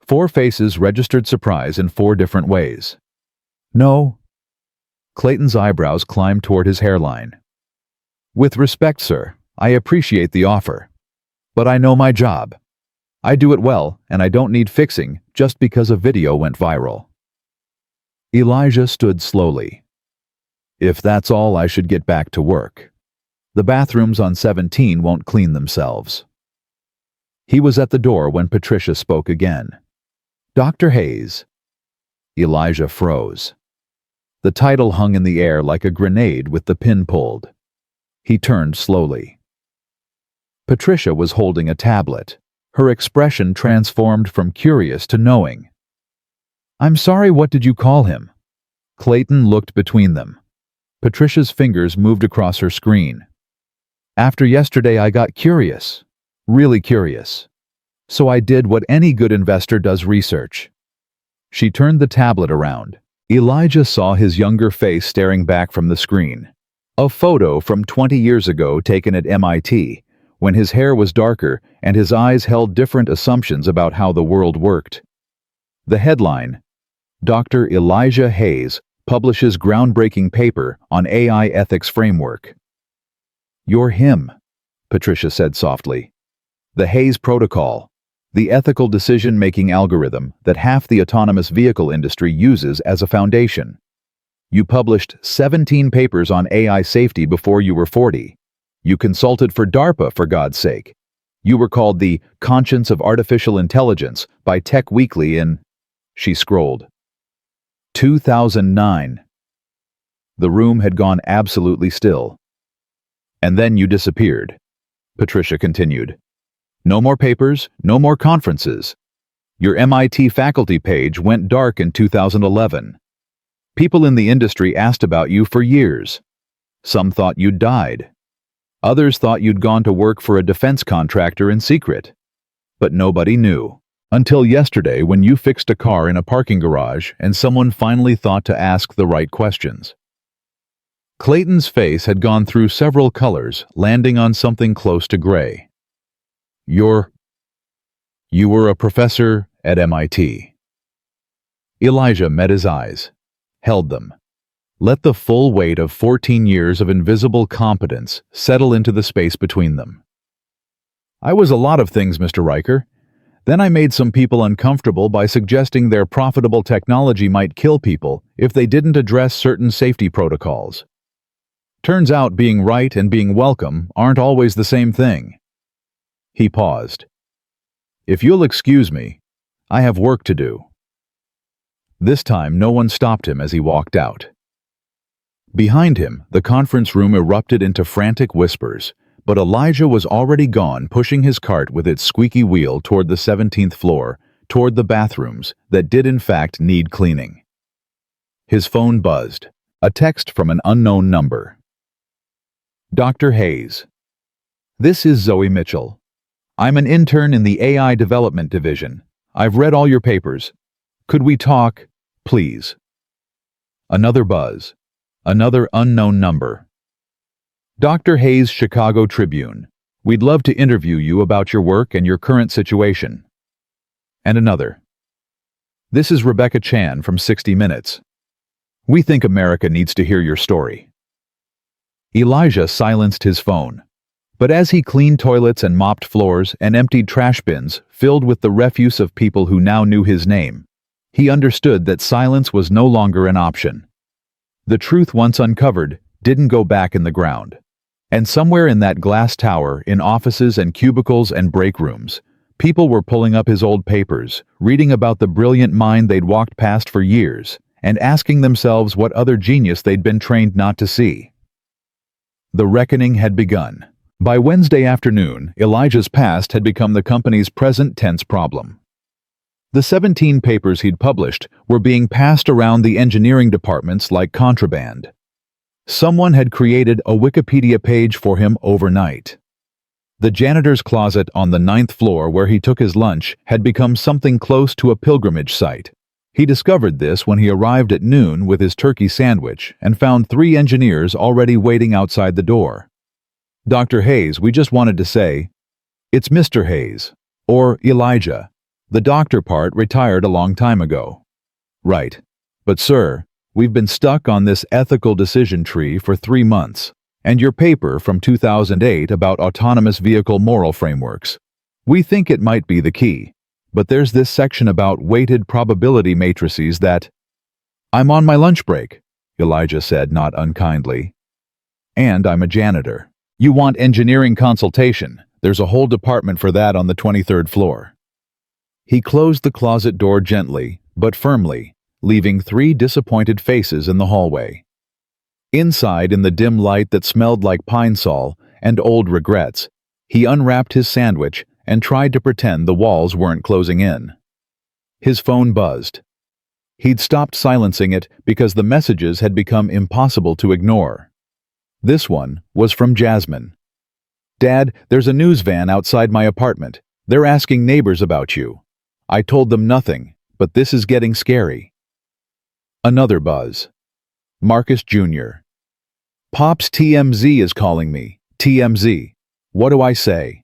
4 faces registered surprise in 4 different ways. "No." Clayton's eyebrows climbed toward his hairline. "With respect, sir, I appreciate the offer. But I know my job. I do it well, and I don't need fixing just because a video went viral." Elijah stood slowly. "If that's all, I should get back to work. The bathrooms on 17 won't clean themselves." He was at the door when Patricia spoke again. "Dr. Hayes." Elijah froze. The title hung in the air like a grenade with the pin pulled. He turned slowly. Patricia was holding a tablet. Her expression transformed from curious to knowing. "I'm sorry, what did you call him?" Clayton looked between them. Patricia's fingers moved across her screen. "After yesterday I got curious. Really curious. So I did what any good investor does, research." She turned the tablet around. Elijah saw his younger face staring back from the screen. A photo from 20 years ago taken at MIT, when his hair was darker and his eyes held different assumptions about how the world worked. The headline, "Dr. Elijah Hayes publishes groundbreaking paper on AI ethics framework." "You're him," Patricia said softly. "The Hayes Protocol, the ethical decision-making algorithm that half the autonomous vehicle industry uses as a foundation. You published 17 papers on AI safety before you were 40. You consulted for DARPA, for God's sake. You were called the Conscience of Artificial Intelligence by Tech Weekly in—" She scrolled. 2009. The room had gone absolutely still. "And then you disappeared," Patricia continued. "No more papers, no more conferences. Your MIT faculty page went dark in 2011. People in the industry asked about you for years. Some thought you'd died. Others thought you'd gone to work for a defense contractor in secret. But nobody knew. Until yesterday, when you fixed a car in a parking garage and someone finally thought to ask the right questions." Clayton's face had gone through several colors, landing on something close to gray. You were a professor at MIT." Elijah met his eyes, held them. Let the full weight of 14 years of invisible competence settle into the space between them. "I was a lot of things, Mr. Riker. Then I made some people uncomfortable by suggesting their profitable technology might kill people if they didn't address certain safety protocols. Turns out being right and being welcome aren't always the same thing." He paused. "If you'll excuse me, I have work to do." This time, no one stopped him as he walked out. Behind him, the conference room erupted into frantic whispers, but Elijah was already gone, pushing his cart with its squeaky wheel toward the 17th floor, toward the bathrooms that did in fact need cleaning. His phone buzzed, a text from an unknown number. "Dr. Hayes. This is Zoe Mitchell. I'm an intern in the AI Development Division. I've read all your papers. Could we talk, please?" Another buzz. Another unknown number. "Dr. Hayes, Chicago Tribune. We'd love to interview you about your work and your current situation." And another. "This is Rebecca Chan from 60 Minutes. We think America needs to hear your story." Elijah silenced his phone. But as he cleaned toilets and mopped floors and emptied trash bins filled with the refuse of people who now knew his name, he understood that silence was no longer an option. The truth once uncovered didn't go back in the ground. And somewhere in that glass tower, in offices and cubicles and break rooms, people were pulling up his old papers, reading about the brilliant mind they'd walked past for years, and asking themselves what other genius they'd been trained not to see. The reckoning had begun. By Wednesday afternoon, Elijah's past had become the company's present tense problem. The 17 papers he'd published were being passed around the engineering departments like contraband. Someone had created a Wikipedia page for him overnight. The janitor's closet on the 9th floor where he took his lunch had become something close to a pilgrimage site. He discovered this when he arrived at noon with his turkey sandwich and found 3 engineers already waiting outside the door. "Dr. Hayes, we just wanted to say, it's Mr. Hayes, or Elijah. The doctor part retired a long time ago." "Right. But sir, we've been stuck on this ethical decision tree for 3 months, and your paper from 2008 about autonomous vehicle moral frameworks. We think it might be the key, but there's this section about weighted probability matrices that—" "I'm on my lunch break," Elijah said not unkindly. "And I'm a janitor. You want engineering consultation? There's a whole department for that on the 23rd floor." He closed the closet door gently, but firmly, leaving 3 disappointed faces in the hallway. Inside, in the dim light that smelled like pine sol and old regrets, he unwrapped his sandwich and tried to pretend the walls weren't closing in. His phone buzzed. He'd stopped silencing it because the messages had become impossible to ignore. This one was from Jasmine. "Dad, there's a news van outside my apartment. They're asking neighbors about you. I told them nothing, but this is getting scary." Another buzz. Marcus Jr. "Pops, TMZ is calling me. TMZ. What do I say?"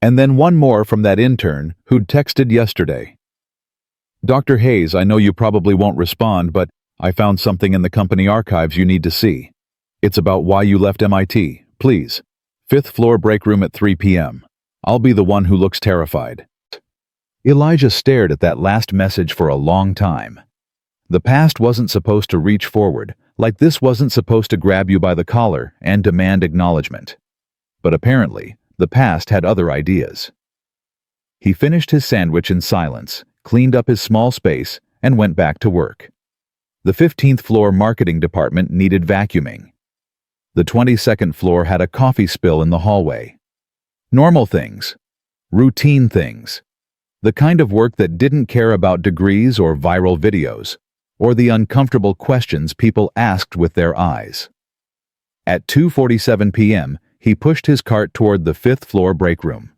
And then one more from that intern who'd texted yesterday. "Dr. Hayes, I know you probably won't respond, but I found something in the company archives you need to see. It's about why you left MIT. Please. 5th floor break room at 3 p.m. I'll be the one who looks terrified." Elijah stared at that last message for a long time. The past wasn't supposed to reach forward, like this wasn't supposed to grab you by the collar and demand acknowledgement. But apparently, the past had other ideas. He finished his sandwich in silence, cleaned up his small space, and went back to work. The 15th floor marketing department needed vacuuming. The 22nd floor had a coffee spill in the hallway. Normal things. Routine things. The kind of work that didn't care about degrees or viral videos, or the uncomfortable questions people asked with their eyes. At 2:47 p.m., he pushed his cart toward the 5th floor break room.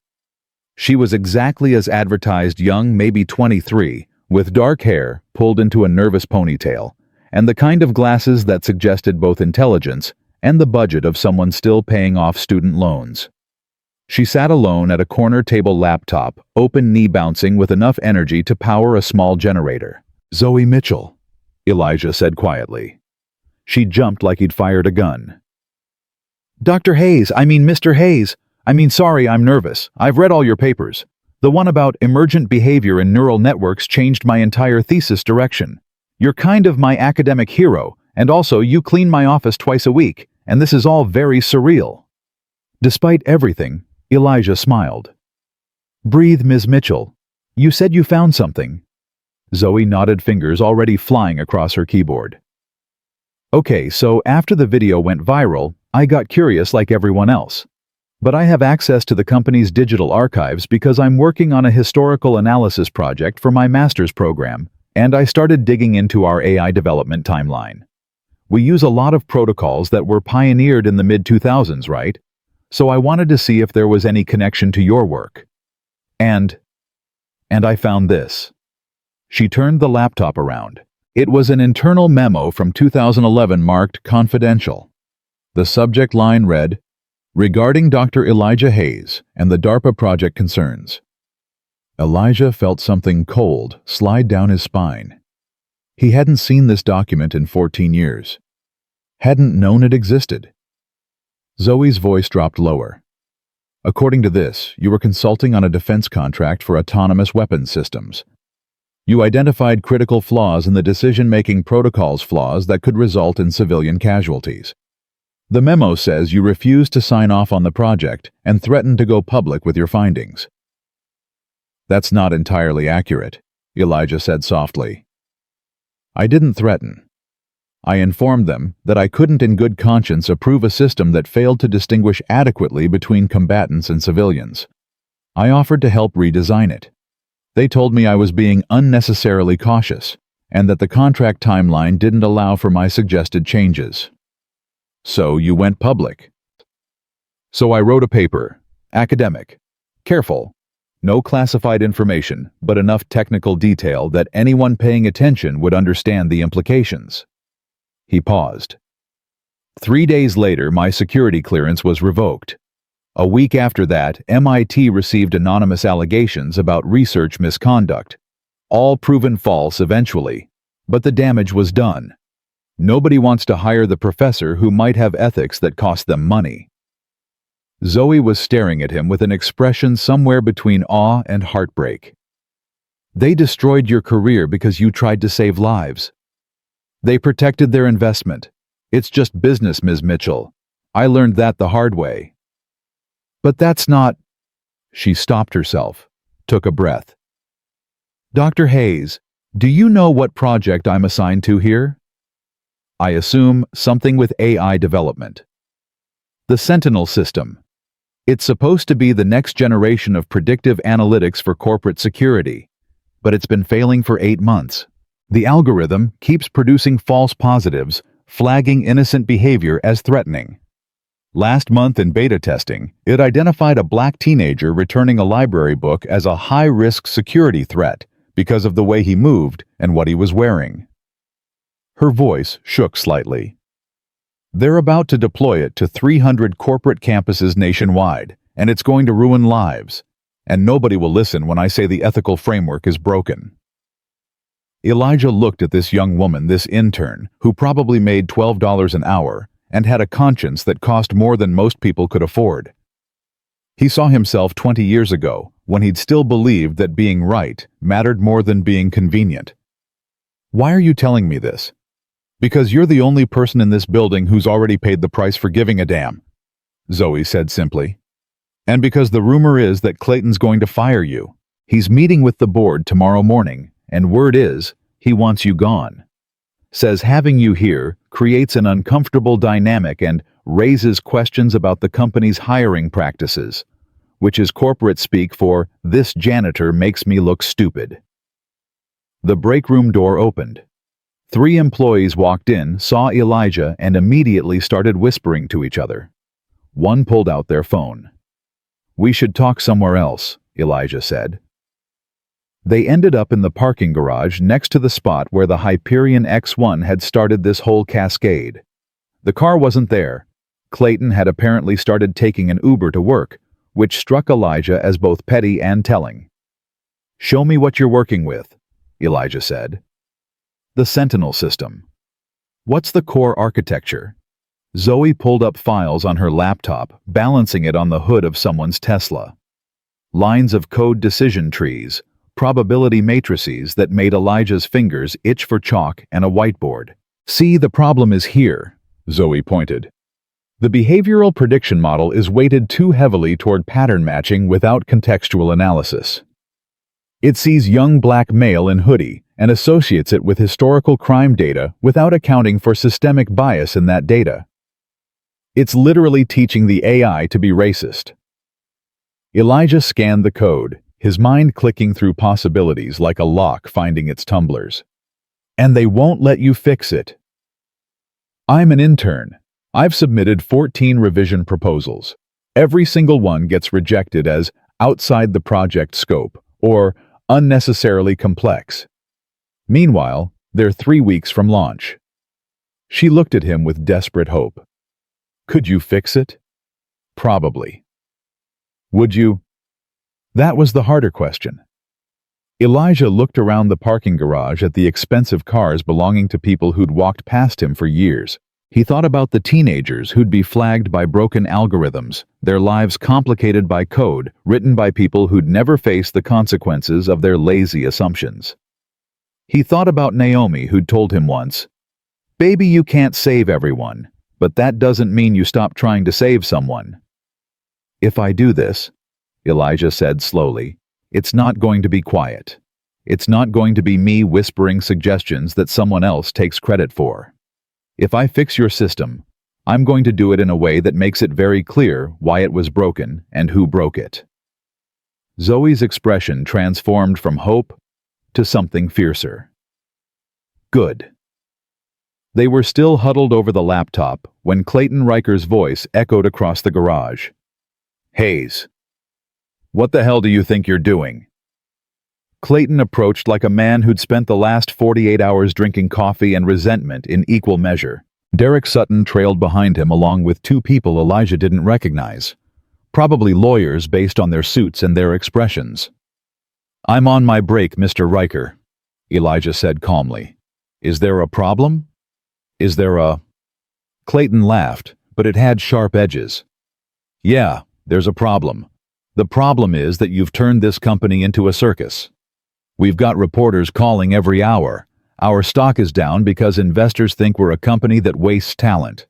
She was exactly as advertised, young, maybe 23, with dark hair pulled into a nervous ponytail, and the kind of glasses that suggested both intelligence and the budget of someone still paying off student loans. She sat alone at a corner table laptop, open knee bouncing with enough energy to power a small generator. "Zoe Mitchell," Elijah said quietly. She jumped like he'd fired a gun. "Dr. Hayes, Mr. Hayes. Sorry, I'm nervous. I've read all your papers. The one about emergent behavior in neural networks changed my entire thesis direction. You're kind of my academic hero, and also you clean my office twice a week, and this is all very surreal." Despite everything, Elijah smiled. "Breathe, Ms. Mitchell. You said you found something. Zoe nodded, fingers already flying across her keyboard. Okay, so after the video went viral, I got curious like everyone else. But I have access to the company's digital archives because I'm working on a historical analysis project for my master's program, and I started digging into our AI development timeline. We use a lot of protocols that were pioneered in the mid-2000s, right? So I wanted to see if there was any connection to your work. And I found this. She turned the laptop around. It was an internal memo from 2011 marked confidential. The subject line read, "Regarding Dr. Elijah Hayes and the DARPA project concerns." Elijah felt something cold slide down his spine. He hadn't seen this document in 14 years. Hadn't known it existed. Zoe's voice dropped lower. "According to this, you were consulting on a defense contract for autonomous weapons systems. You identified critical flaws in the decision-making protocols, flaws that could result in civilian casualties. The memo says you refused to sign off on the project and threatened to go public with your findings." "That's not entirely accurate," Elijah said softly. "I didn't threaten. I informed them that I couldn't in good conscience approve a system that failed to distinguish adequately between combatants and civilians. I offered to help redesign it. They told me I was being unnecessarily cautious, and that the contract timeline didn't allow for my suggested changes. So you went public." "So I wrote a paper. Academic. Careful. No classified information, but enough technical detail that anyone paying attention would understand the implications." He paused. 3 days later, my security clearance was revoked. A week after that, MIT received anonymous allegations about research misconduct, all proven false eventually, but the damage was done. Nobody wants to hire the professor who might have ethics that cost them money. Zoe was staring at him with an expression somewhere between awe and heartbreak. "They destroyed your career because you tried to save lives. They protected their investment. It's just business, Ms. Mitchell. I learned that the hard way." "But that's not—" She stopped herself, took a breath. "Dr. Hayes, do you know what project I'm assigned to here?" "I assume something with AI development." "The Sentinel system. It's supposed to be the next generation of predictive analytics for corporate security, but it's been failing for 8 months. The algorithm keeps producing false positives, flagging innocent behavior as threatening. Last month in beta testing, it identified a black teenager returning a library book as a high-risk security threat because of the way he moved and what he was wearing." Her voice shook slightly. "They're about to deploy it to 300 corporate campuses nationwide, and it's going to ruin lives. And nobody will listen when I say the ethical framework is broken." Elijah looked at this young woman, this intern, who probably made $12 an hour, and had a conscience that cost more than most people could afford. He saw himself 20 years ago, when he'd still believed that being right mattered more than being convenient. "Why are you telling me this?" "Because you're the only person in this building who's already paid the price for giving a damn," Zoe said simply. "And because the rumor is that Clayton's going to fire you. He's meeting with the board tomorrow morning, and word is, he wants you gone. Says having you here creates an uncomfortable dynamic and raises questions about the company's hiring practices, which is corporate speak for, 'This janitor makes me look stupid.'" The break room door opened. 3 employees walked in, saw Elijah, and immediately started whispering to each other. One pulled out their phone. "We should talk somewhere else," Elijah said. They ended up in the parking garage next to the spot where the Hyperion X1 had started this whole cascade. The car wasn't there. Clayton had apparently started taking an Uber to work, which struck Elijah as both petty and telling. "Show me what you're working with," Elijah said. "The Sentinel system." "What's the core architecture?" Zoe pulled up files on her laptop, balancing it on the hood of someone's Tesla. Lines of code decision trees, probability matrices that made Elijah's fingers itch for chalk and a whiteboard. "See, the problem is here," Zoe pointed. "The behavioral prediction model is weighted too heavily toward pattern matching without contextual analysis. It sees young black male in hoodie and associates it with historical crime data without accounting for systemic bias in that data. It's literally teaching the AI to be racist. Elijah scanned the code, his mind clicking through possibilities like a lock finding its tumblers. And they won't let you fix it. I'm an intern. I've submitted 14 revision proposals. Every single one gets rejected as outside the project scope or unnecessarily complex. Meanwhile, they're 3 weeks from launch. She looked at him with desperate hope. Could you fix it? Probably. Would you? That was the harder question. Elijah looked around the parking garage at the expensive cars belonging to people who'd walked past him for years. He thought about the teenagers who'd be flagged by broken algorithms, their lives complicated by code written by people who'd never faced the consequences of their lazy assumptions. He thought about Naomi, who'd told him once, "Baby, you can't save everyone, but that doesn't mean you stop trying to save someone." If I do this, Elijah said slowly, it's not going to be quiet. It's not going to be me whispering suggestions that someone else takes credit for. If I fix your system, I'm going to do it in a way that makes it very clear why it was broken and who broke it. Zoe's expression transformed from hope to something fiercer. Good. They were still huddled over the laptop when Clayton Riker's voice echoed across the garage. Hayes. What the hell do you think you're doing? Clayton approached like a man who'd spent the last 48 hours drinking coffee and resentment in equal measure. Derek Sutton trailed behind him along with 2 people Elijah didn't recognize. Probably lawyers based on their suits and their expressions. I'm on my break, Mr. Riker, Elijah said calmly. Is there a problem? Is there a... Clayton laughed, but it had sharp edges. Yeah, there's a problem. The problem is that you've turned this company into a circus. We've got reporters calling every hour. Our stock is down because investors think we're a company that wastes talent.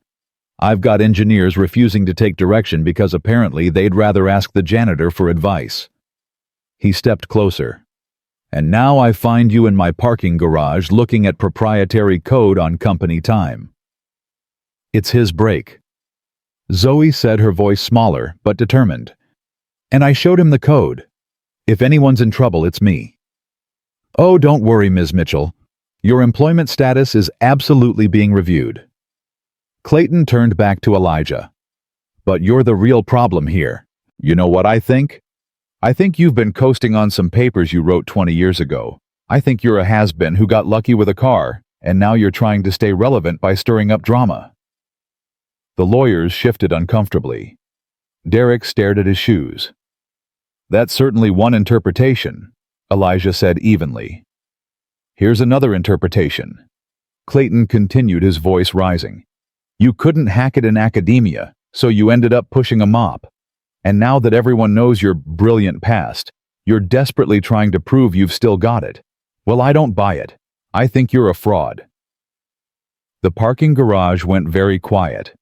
I've got engineers refusing to take direction because apparently they'd rather ask the janitor for advice. He stepped closer. And now I find you in my parking garage looking at proprietary code on company time. It's his break. Zoe said, her voice smaller but determined. And I showed him the code. If anyone's in trouble, it's me. Oh, don't worry, Ms. Mitchell. Your employment status is absolutely being reviewed. Clayton turned back to Elijah. But you're the real problem here. You know what I think? I think you've been coasting on some papers you wrote 20 years ago. I think you're a has-been who got lucky with a car, and now you're trying to stay relevant by stirring up drama. The lawyers shifted uncomfortably. Derek stared at his shoes. That's certainly one interpretation, Elijah said evenly. Here's another interpretation. Clayton continued, his voice rising. You couldn't hack it in academia, so you ended up pushing a mop. And now that everyone knows your brilliant past, you're desperately trying to prove you've still got it. Well, I don't buy it. I think you're a fraud. The parking garage went very quiet.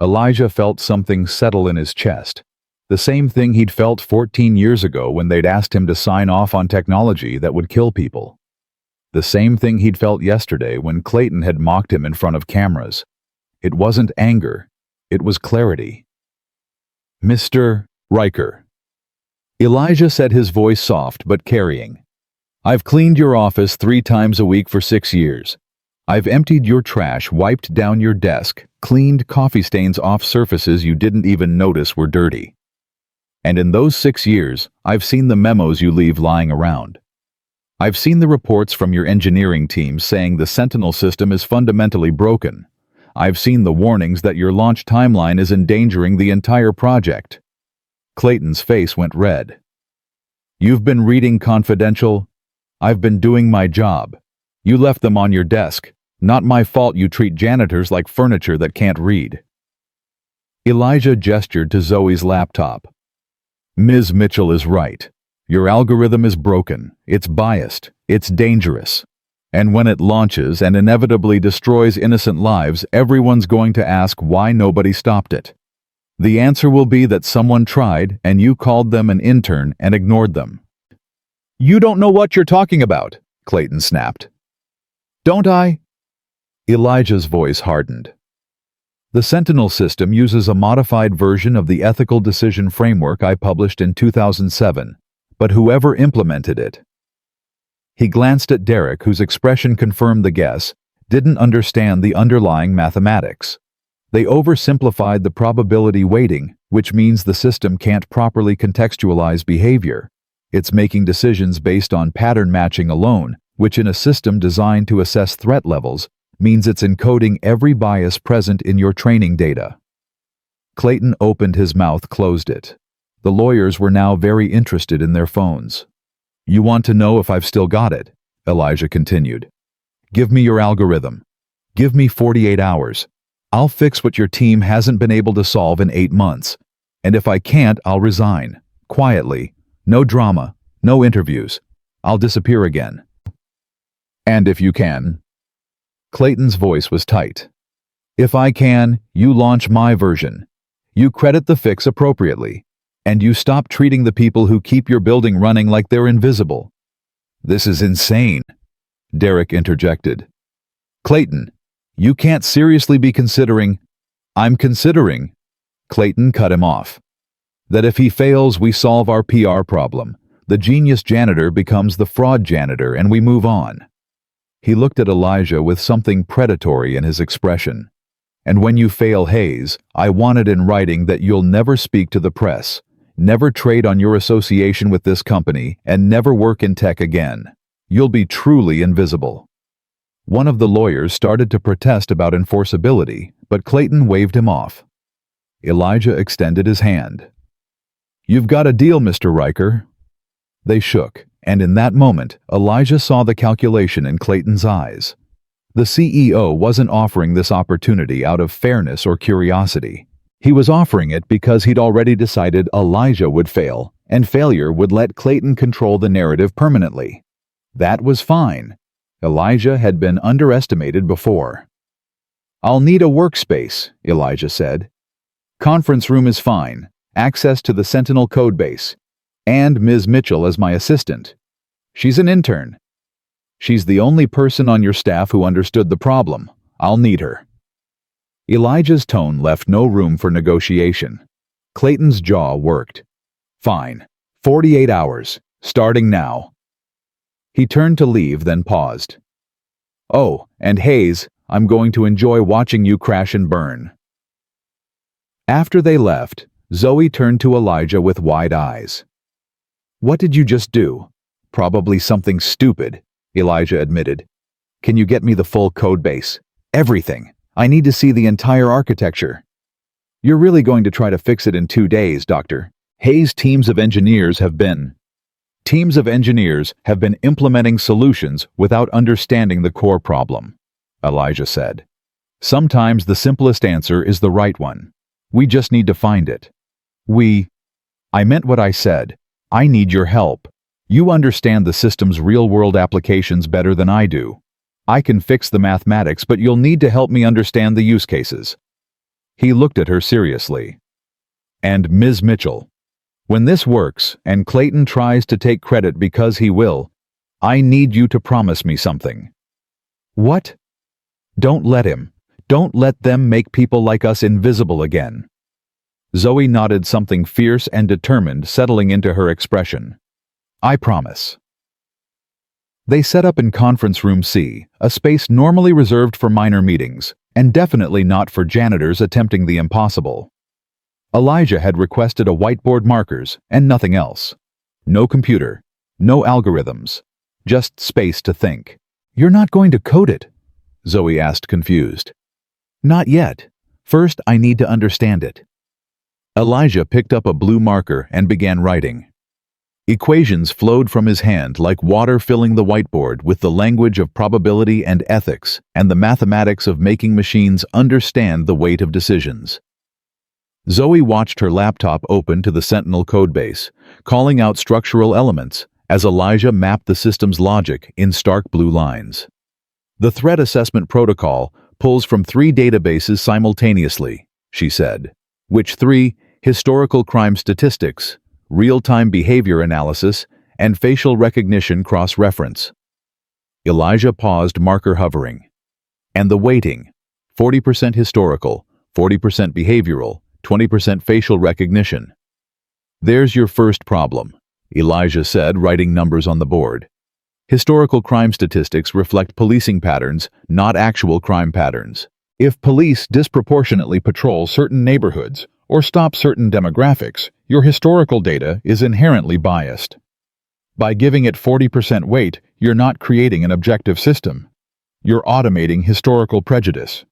Elijah felt something settle in his chest. The same thing he'd felt 14 years ago when they'd asked him to sign off on technology that would kill people. The same thing he'd felt yesterday when Clayton had mocked him in front of cameras. It wasn't anger. It was clarity. Mr. Riker. Elijah said, his voice soft but carrying. I've cleaned your office 3 times a week for 6 years. I've emptied your trash, wiped down your desk, cleaned coffee stains off surfaces you didn't even notice were dirty. And in those 6 years, I've seen the memos you leave lying around. I've seen the reports from your engineering team saying the Sentinel system is fundamentally broken. I've seen the warnings that your launch timeline is endangering the entire project. Clayton's face went red. You've been reading confidential? I've been doing my job. You left them on your desk. Not my fault you treat janitors like furniture that can't read. Elijah gestured to Zoe's laptop. Ms. Mitchell is right. Your algorithm is broken. It's biased. It's dangerous. And when it launches and inevitably destroys innocent lives, everyone's going to ask why nobody stopped it. The answer will be that someone tried and you called them an intern and ignored them. You don't know what you're talking about, Clayton snapped. Don't I? Elijah's voice hardened. The Sentinel system uses a modified version of the ethical decision framework I published in 2007, but whoever implemented it. He glanced at Derek, whose expression confirmed the guess, didn't understand the underlying mathematics. They oversimplified the probability weighting, which means the system can't properly contextualize behavior. It's making decisions based on pattern matching alone, which in a system designed to assess threat levels, means it's encoding every bias present in your training data. Clayton opened his mouth, closed it. The lawyers were now very interested in their phones. You want to know if I've still got it? Elijah continued. Give me your algorithm. Give me 48 hours. I'll fix what your team hasn't been able to solve in 8 months. And if I can't, I'll resign. Quietly. No drama. No interviews. I'll disappear again. And if you can? Clayton's voice was tight. If I can, you launch my version. You credit the fix appropriately. And you stop treating the people who keep your building running like they're invisible. This is insane, Derek interjected. Clayton, you can't seriously be considering— I'm considering, Clayton cut him off, that if he fails, we solve our PR problem. The genius janitor becomes the fraud janitor and we move on. He looked at Elijah with something predatory in his expression. And when you fail, Hayes, I want it in writing that you'll never speak to the press, never trade on your association with this company, and never work in tech again. You'll be truly invisible. One of the lawyers started to protest about enforceability, but Clayton waved him off. Elijah extended his hand. You've got a deal, Mr. Riker. They shook, and in that moment, Elijah saw the calculation in Clayton's eyes. The CEO wasn't offering this opportunity out of fairness or curiosity. He was offering it because he'd already decided Elijah would fail, and failure would let Clayton control the narrative permanently. That was fine. Elijah had been underestimated before. I'll need a workspace, Elijah said. Conference room is fine. Access to the Sentinel codebase. And Ms. Mitchell as my assistant. She's an intern. She's the only person on your staff who understood the problem. I'll need her. Elijah's tone left no room for negotiation. Clayton's jaw worked. Fine. 48 hours. Starting now. He turned to leave, then paused. Oh, and Hayes, I'm going to enjoy watching you crash and burn. After they left, Zoe turned to Elijah with wide eyes. What did you just do? Probably something stupid, Elijah admitted. Can you get me the full code base? Everything. I need to see the entire architecture. You're really going to try to fix it in 2 days, Doctor. Hayes' teams of engineers have been implementing solutions without understanding the core problem, Elijah said. Sometimes the simplest answer is the right one. We just need to find it. I meant what I said. I need your help. You understand the system's real-world applications better than I do. I can fix the mathematics, but you'll need to help me understand the use cases. He looked at her seriously. And Ms. Mitchell, when this works, and Clayton tries to take credit because he will, I need you to promise me something. What? Don't let him. Don't let them make people like us invisible again. Zoe nodded, something fierce and determined settling into her expression. I promise. They set up in Conference Room C, a space normally reserved for minor meetings, and definitely not for janitors attempting the impossible. Elijah had requested a whiteboard, markers, and nothing else. No computer, no algorithms, just space to think. You're not going to code it? Zoe asked, confused. Not yet. First, I need to understand it. Elijah picked up a blue marker and began writing. Equations flowed from his hand like water filling the whiteboard with the language of probability and ethics and the mathematics of making machines understand the weight of decisions. Zoe watched her laptop open to the Sentinel codebase, calling out structural elements as Elijah mapped the system's logic in stark blue lines. The threat assessment protocol pulls from 3 databases simultaneously, she said, which 3: historical crime statistics, real-time behavior analysis, and facial recognition cross-reference. Elijah paused, marker hovering. And the weighting: 40% historical, 40% behavioral, 20% facial recognition. There's your first problem, Elijah said, writing numbers on the board. Historical crime statistics reflect policing patterns, not actual crime patterns. If police disproportionately patrol certain neighborhoods or stop certain demographics, your historical data is inherently biased. By giving it 40% weight, you're not creating an objective system. You're automating historical prejudice.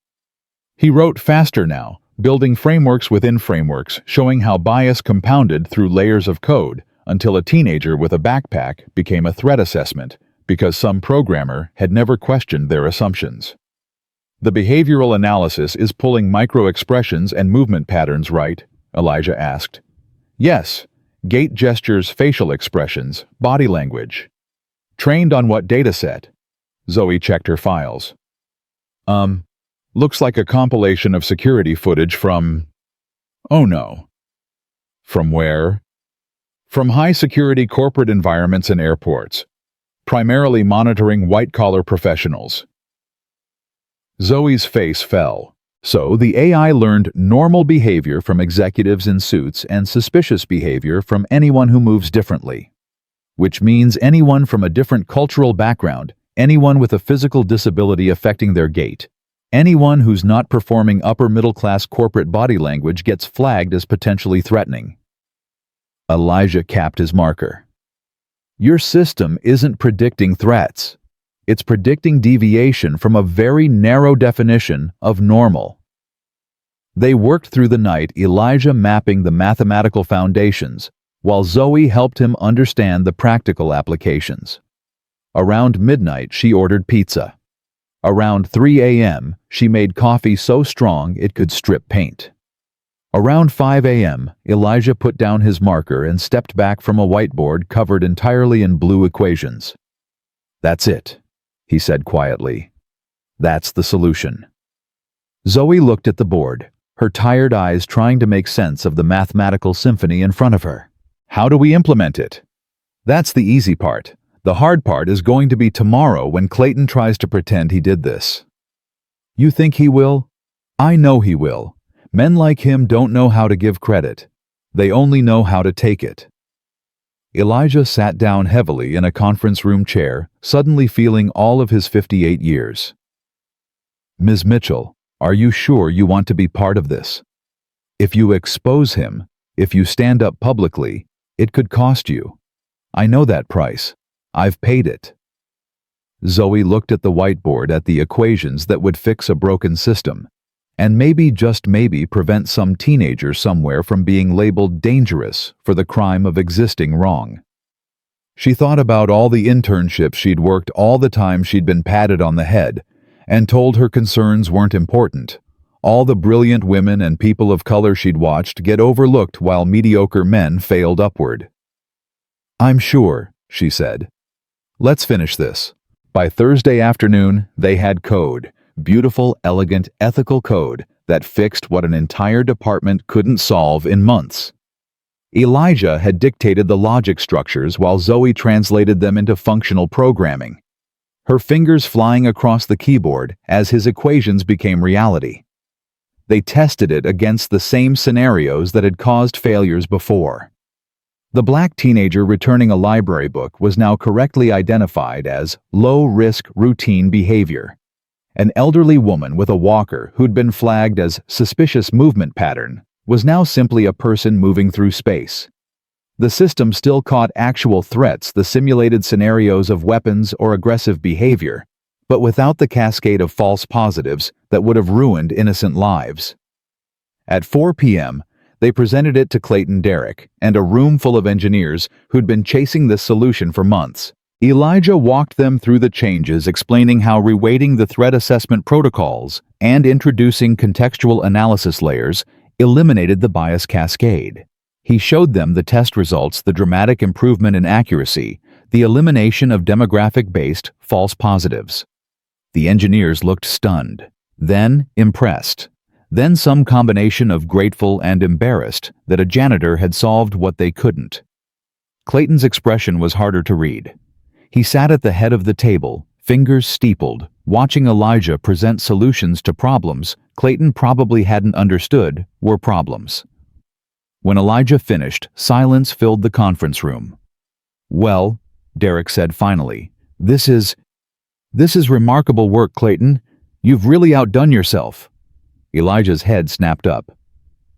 He wrote faster now, building frameworks within frameworks, showing how bias compounded through layers of code until a teenager with a backpack became a threat assessment because some programmer had never questioned their assumptions. The behavioral analysis is pulling micro-expressions and movement patterns, right? Elijah asked. Yes, gait gestures, facial expressions, body language. Trained on what dataset? Zoe checked her files. Looks like a compilation of security footage from... Oh no. From where? From high-security corporate environments and airports, primarily monitoring white-collar professionals. Zoe's face fell. So the AI learned normal behavior from executives in suits and suspicious behavior from anyone who moves differently. Which means anyone from a different cultural background, anyone with a physical disability affecting their gait, anyone who's not performing upper-middle-class corporate body language gets flagged as potentially threatening. Elijah capped his marker. Your system isn't predicting threats. It's predicting deviation from a very narrow definition of normal. They worked through the night, Elijah mapping the mathematical foundations, while Zoe helped him understand the practical applications. Around midnight, she ordered pizza. Around 3 a.m., she made coffee so strong it could strip paint. Around 5 a.m., Elijah put down his marker and stepped back from a whiteboard covered entirely in blue equations. That's it, he said quietly. That's the solution. Zoe looked at the board, her tired eyes trying to make sense of the mathematical symphony in front of her. How do we implement it? That's the easy part. The hard part is going to be tomorrow when Clayton tries to pretend he did this. You think he will? I know he will. Men like him don't know how to give credit. They only know how to take it. Elijah sat down heavily in a conference room chair, suddenly feeling all of his 58 years. Ms. Mitchell, are you sure you want to be part of this? If you expose him, if you stand up publicly, it could cost you. I know that price. I've paid it. Zoe looked at the whiteboard, at the equations that would fix a broken system, and maybe, just maybe, prevent some teenager somewhere from being labeled dangerous for the crime of existing wrong. She thought about all the internships she'd worked, all the time she'd been patted on the head and told her concerns weren't important, all the brilliant women and people of color she'd watched get overlooked while mediocre men failed upward. I'm sure, she said. Let's finish this. By Thursday afternoon, they had code. Beautiful, elegant, ethical code that fixed what an entire department couldn't solve in months. Elijah had dictated the logic structures while Zoe translated them into functional programming, her fingers flying across the keyboard as his equations became reality. They tested it against the same scenarios that had caused failures before. The black teenager returning a library book was now correctly identified as low-risk routine behavior. An elderly woman with a walker who'd been flagged as suspicious movement pattern was now simply a person moving through space. The system still caught actual threats, the simulated scenarios of weapons or aggressive behavior, but without the cascade of false positives that would have ruined innocent lives. At 4 p.m., they presented it to Clayton Derrick and a room full of engineers who'd been chasing this solution for months. Elijah walked them through the changes, explaining how reweighting the threat assessment protocols and introducing contextual analysis layers eliminated the bias cascade. He showed them the test results, the dramatic improvement in accuracy, the elimination of demographic-based false positives. The engineers looked stunned, then impressed, then some combination of grateful and embarrassed that a janitor had solved what they couldn't. Clayton's expression was harder to read. He sat at the head of the table, fingers steepled, watching Elijah present solutions to problems Clayton probably hadn't understood were problems. When Elijah finished, silence filled the conference room. "Well," Derek said finally, This is remarkable work, Clayton. You've really outdone yourself." Elijah's head snapped up.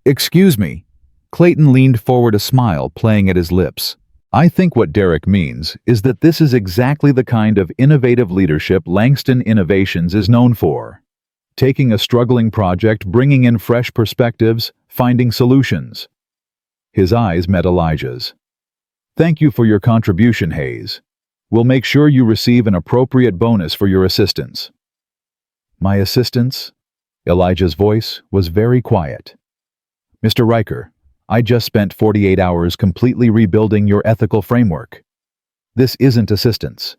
"Excuse me." Clayton leaned forward, a smile playing at his lips. "I think what Derek means is that this is exactly the kind of innovative leadership Langston Innovations is known for. Taking a struggling project, bringing in fresh perspectives, finding solutions." His eyes met Elijah's. "Thank you for your contribution, Hayes. We'll make sure you receive an appropriate bonus for your assistance." "My assistance?" Elijah's voice was very quiet. "Mr. Riker, I just spent 48 hours completely rebuilding your ethical framework. This isn't assistance.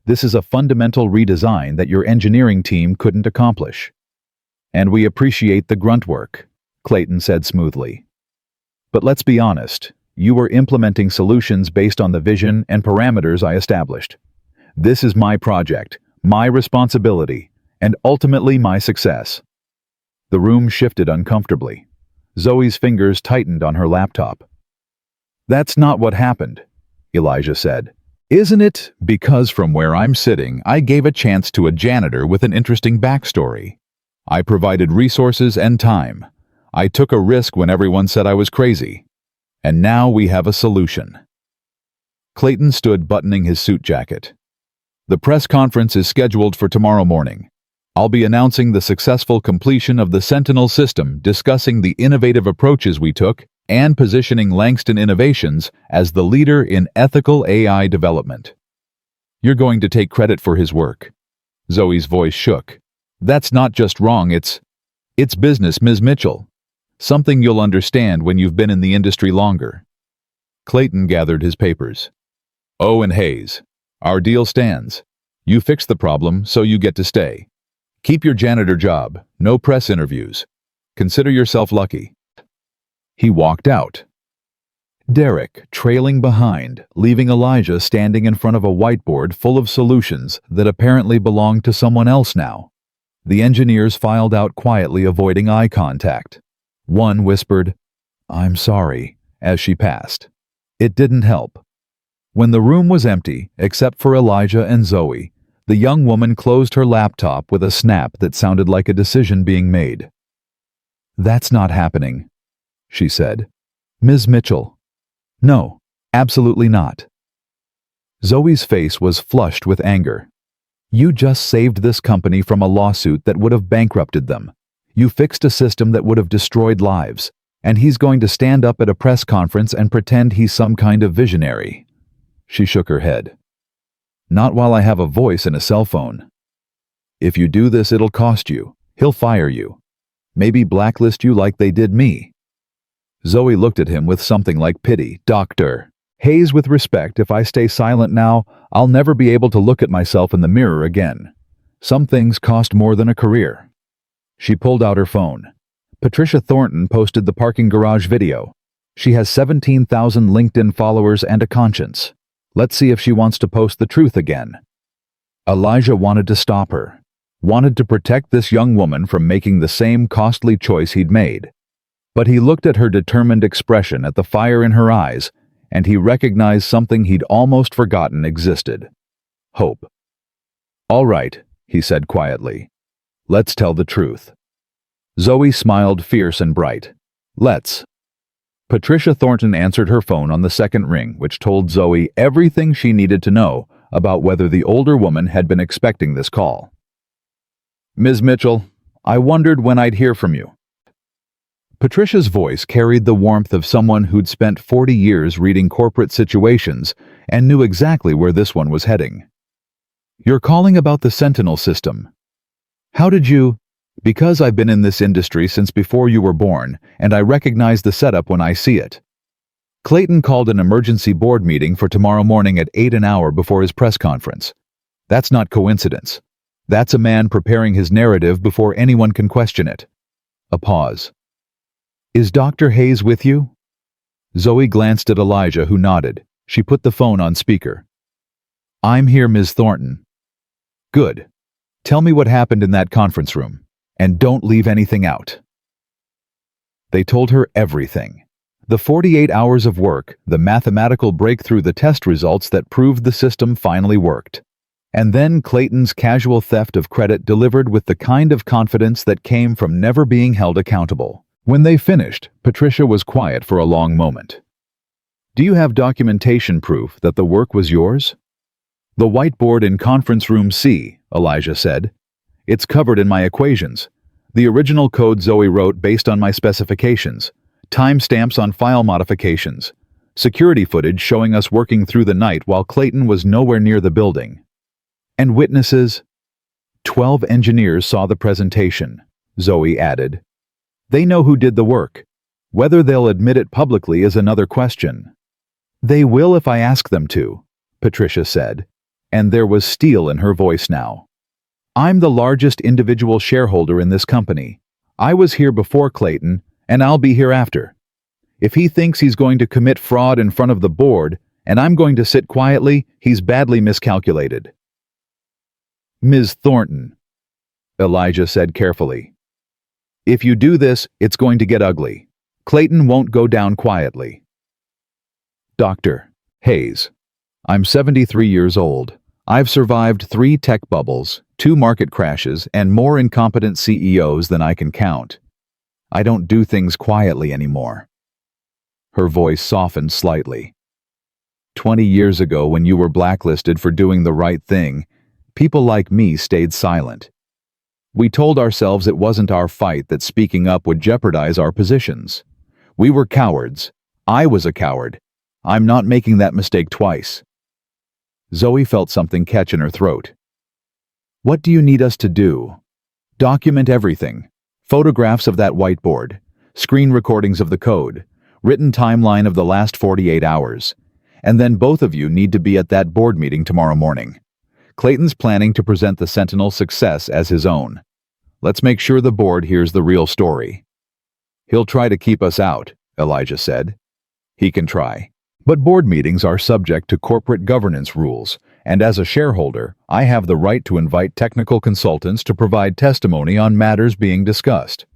This is a fundamental redesign that your engineering team couldn't accomplish. And we appreciate the grunt work," Clayton said smoothly. "But let's be honest, you were implementing solutions based on the vision and parameters I established. This is my project, my responsibility, and ultimately my success." The room shifted uncomfortably. Zoe's fingers tightened on her laptop. "That's not what happened," Elijah said. "Isn't it? Because from where I'm sitting, I gave a chance to a janitor with an interesting backstory. I provided resources and time. I took a risk when everyone said I was crazy. And now we have a solution." Clayton stood buttoning his suit jacket. "The press conference is scheduled for tomorrow morning. I'll be announcing the successful completion of the Sentinel system, discussing the innovative approaches we took, and positioning Langston Innovations as the leader in ethical AI development. You're going to take credit for his work." Zoe's voice shook. "That's not just wrong, it's business, Ms. Mitchell. Something you'll understand when you've been in the industry longer." Clayton gathered his papers. "Oh, and Hayes, our deal stands. You fixed the problem, so you get to stay. Keep your janitor job, no press interviews. Consider yourself lucky." He walked out. Derek, trailing behind, leaving Elijah standing in front of a whiteboard full of solutions that apparently belonged to someone else now. The engineers filed out quietly, avoiding eye contact. One whispered, "I'm sorry," as she passed. It didn't help. When the room was empty, except for Elijah and Zoe, the young woman closed her laptop with a snap that sounded like a decision being made. "That's not happening," she said. "Ms. Mitchell. No, absolutely not." Zoe's face was flushed with anger. "You just saved this company from a lawsuit that would have bankrupted them. You fixed a system that would have destroyed lives, and he's going to stand up at a press conference and pretend he's some kind of visionary." She shook her head. "Not while I have a voice and a cell phone. If you do this, it'll cost you. He'll fire you. Maybe blacklist you like they did me." Zoe looked at him with something like pity. "Dr. Hayes, with respect, if I stay silent now, I'll never be able to look at myself in the mirror again. Some things cost more than a career." She pulled out her phone. Patricia Thornton posted the parking garage video. She has 17,000 LinkedIn followers and a conscience. Let's see if she wants to post the truth again. Elijah wanted to stop her, wanted to protect this young woman from making the same costly choice he'd made. But he looked at her determined expression, at the fire in her eyes, and he recognized something he'd almost forgotten existed. Hope. "All right," he said quietly. "Let's tell the truth." Zoe smiled, fierce and bright. "Let's." Patricia Thornton answered her phone on the second ring, which told Zoe everything she needed to know about whether the older woman had been expecting this call. "Ms. Mitchell, I wondered when I'd hear from you." Patricia's voice carried the warmth of someone who'd spent 40 years reading corporate situations and knew exactly where this one was heading. "You're calling about the Sentinel system. How did you—" "Because I've been in this industry since before you were born, and I recognize the setup when I see it." Clayton called an emergency board meeting for tomorrow morning at 8, an hour before his press conference. That's not coincidence. That's a man preparing his narrative before anyone can question it. A pause. "Is Dr. Hayes with you?" Zoe glanced at Elijah, who nodded. She put the phone on speaker. "I'm here, Ms. Thornton." "Good. Tell me what happened in that conference room, and don't leave anything out." They told her everything. The 48 hours of work, the mathematical breakthrough, the test results that proved the system finally worked. And then Clayton's casual theft of credit delivered with the kind of confidence that came from never being held accountable. When they finished, Patricia was quiet for a long moment. "Do you have documentation proof that the work was yours?" "The whiteboard in conference room C," Elijah said. "It's covered in my equations. The original code Zoe wrote based on my specifications. Timestamps on file modifications. Security footage showing us working through the night while Clayton was nowhere near the building. And witnesses?" 12 engineers saw the presentation, Zoe added. "They know who did the work. Whether they'll admit it publicly is another question." "They will if I ask them to," Patricia said, and there was steel in her voice now. "I'm the largest individual shareholder in this company. I was here before Clayton, and I'll be here after. If he thinks he's going to commit fraud in front of the board, and I'm going to sit quietly, he's badly miscalculated." "Ms. Thornton," Elijah said carefully, "if you do this, it's going to get ugly. Clayton won't go down quietly." "Dr. Hayes, I'm 73 years old. I've survived 3 tech bubbles, 2 market crashes, and more incompetent CEOs than I can count. I don't do things quietly anymore." Her voice softened slightly. 20 years ago, when you were blacklisted for doing the right thing, people like me stayed silent. We told ourselves it wasn't our fight, that speaking up would jeopardize our positions. We were cowards. I was a coward. I'm not making that mistake twice." Zoe felt something catch in her throat. "What do you need us to do?" "Document everything. Photographs of that whiteboard, screen recordings of the code, written timeline of the last 48 hours. And then both of you need to be at that board meeting tomorrow morning. Clayton's planning to present the Sentinel success as his own. Let's make sure the board hears the real story." "He'll try to keep us out," Elijah said. "He can try. But board meetings are subject to corporate governance rules, and as a shareholder, I have the right to invite technical consultants to provide testimony on matters being discussed.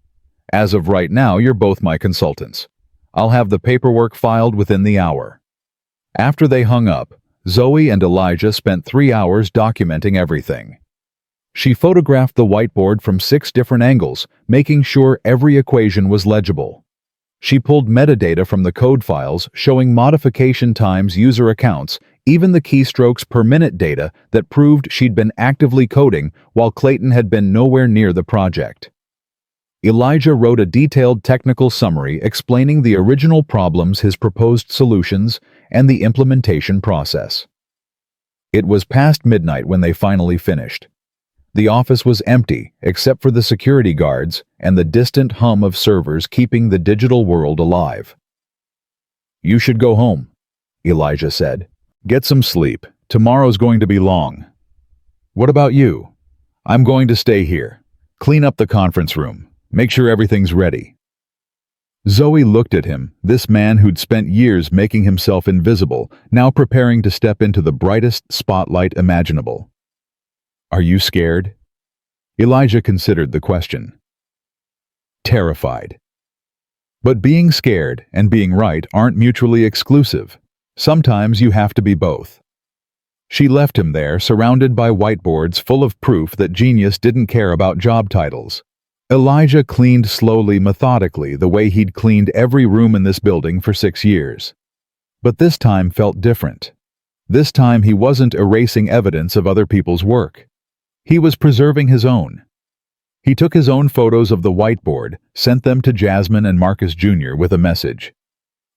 As of right now, you're both my consultants. I'll have the paperwork filed within the hour." After they hung up, Zoe and Elijah spent 3 hours documenting everything. She photographed the whiteboard from 6 different angles, making sure every equation was legible. She pulled metadata from the code files showing modification times, user accounts, even the keystrokes per minute data that proved she'd been actively coding while Clayton had been nowhere near the project. Elijah wrote a detailed technical summary explaining the original problems, his proposed solutions, and the implementation process. It was past midnight when they finally finished. The office was empty except for the security guards and the distant hum of servers keeping the digital world alive. "You should go home," Elijah said. "Get some sleep. Tomorrow's going to be long." "What about you?" "I'm going to stay here. Clean up the conference room. Make sure everything's ready." Zoe looked at him, this man who'd spent years making himself invisible, now preparing to step into the brightest spotlight imaginable. "Are you scared?" Elijah considered the question. "Terrified. But being scared and being right aren't mutually exclusive. Sometimes you have to be both." She left him there, surrounded by whiteboards full of proof that genius didn't care about job titles. Elijah cleaned slowly, methodically, the way he'd cleaned every room in this building for 6 years. But this time felt different. This time he wasn't erasing evidence of other people's work. He was preserving his own. He took his own photos of the whiteboard, sent them to Jasmine and Marcus Jr. with a message.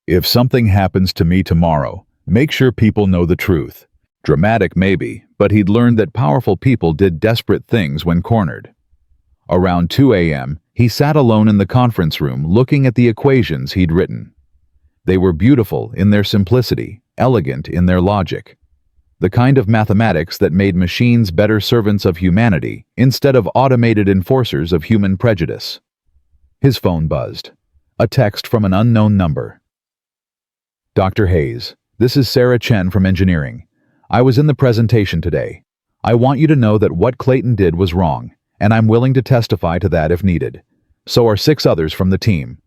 "If something happens to me tomorrow, make sure people know the truth." Dramatic maybe, but he'd learned that powerful people did desperate things when cornered. Around 2 a.m., he sat alone in the conference room looking at the equations he'd written. They were beautiful in their simplicity, elegant in their logic. The kind of mathematics that made machines better servants of humanity instead of automated enforcers of human prejudice. His phone buzzed. A text from an unknown number. "Dr. Hayes, This is Sarah Chen from engineering. I was in the presentation today. I want you to know that what Clayton did was wrong, and I'm willing to testify to that if needed. So are 6 others from the team.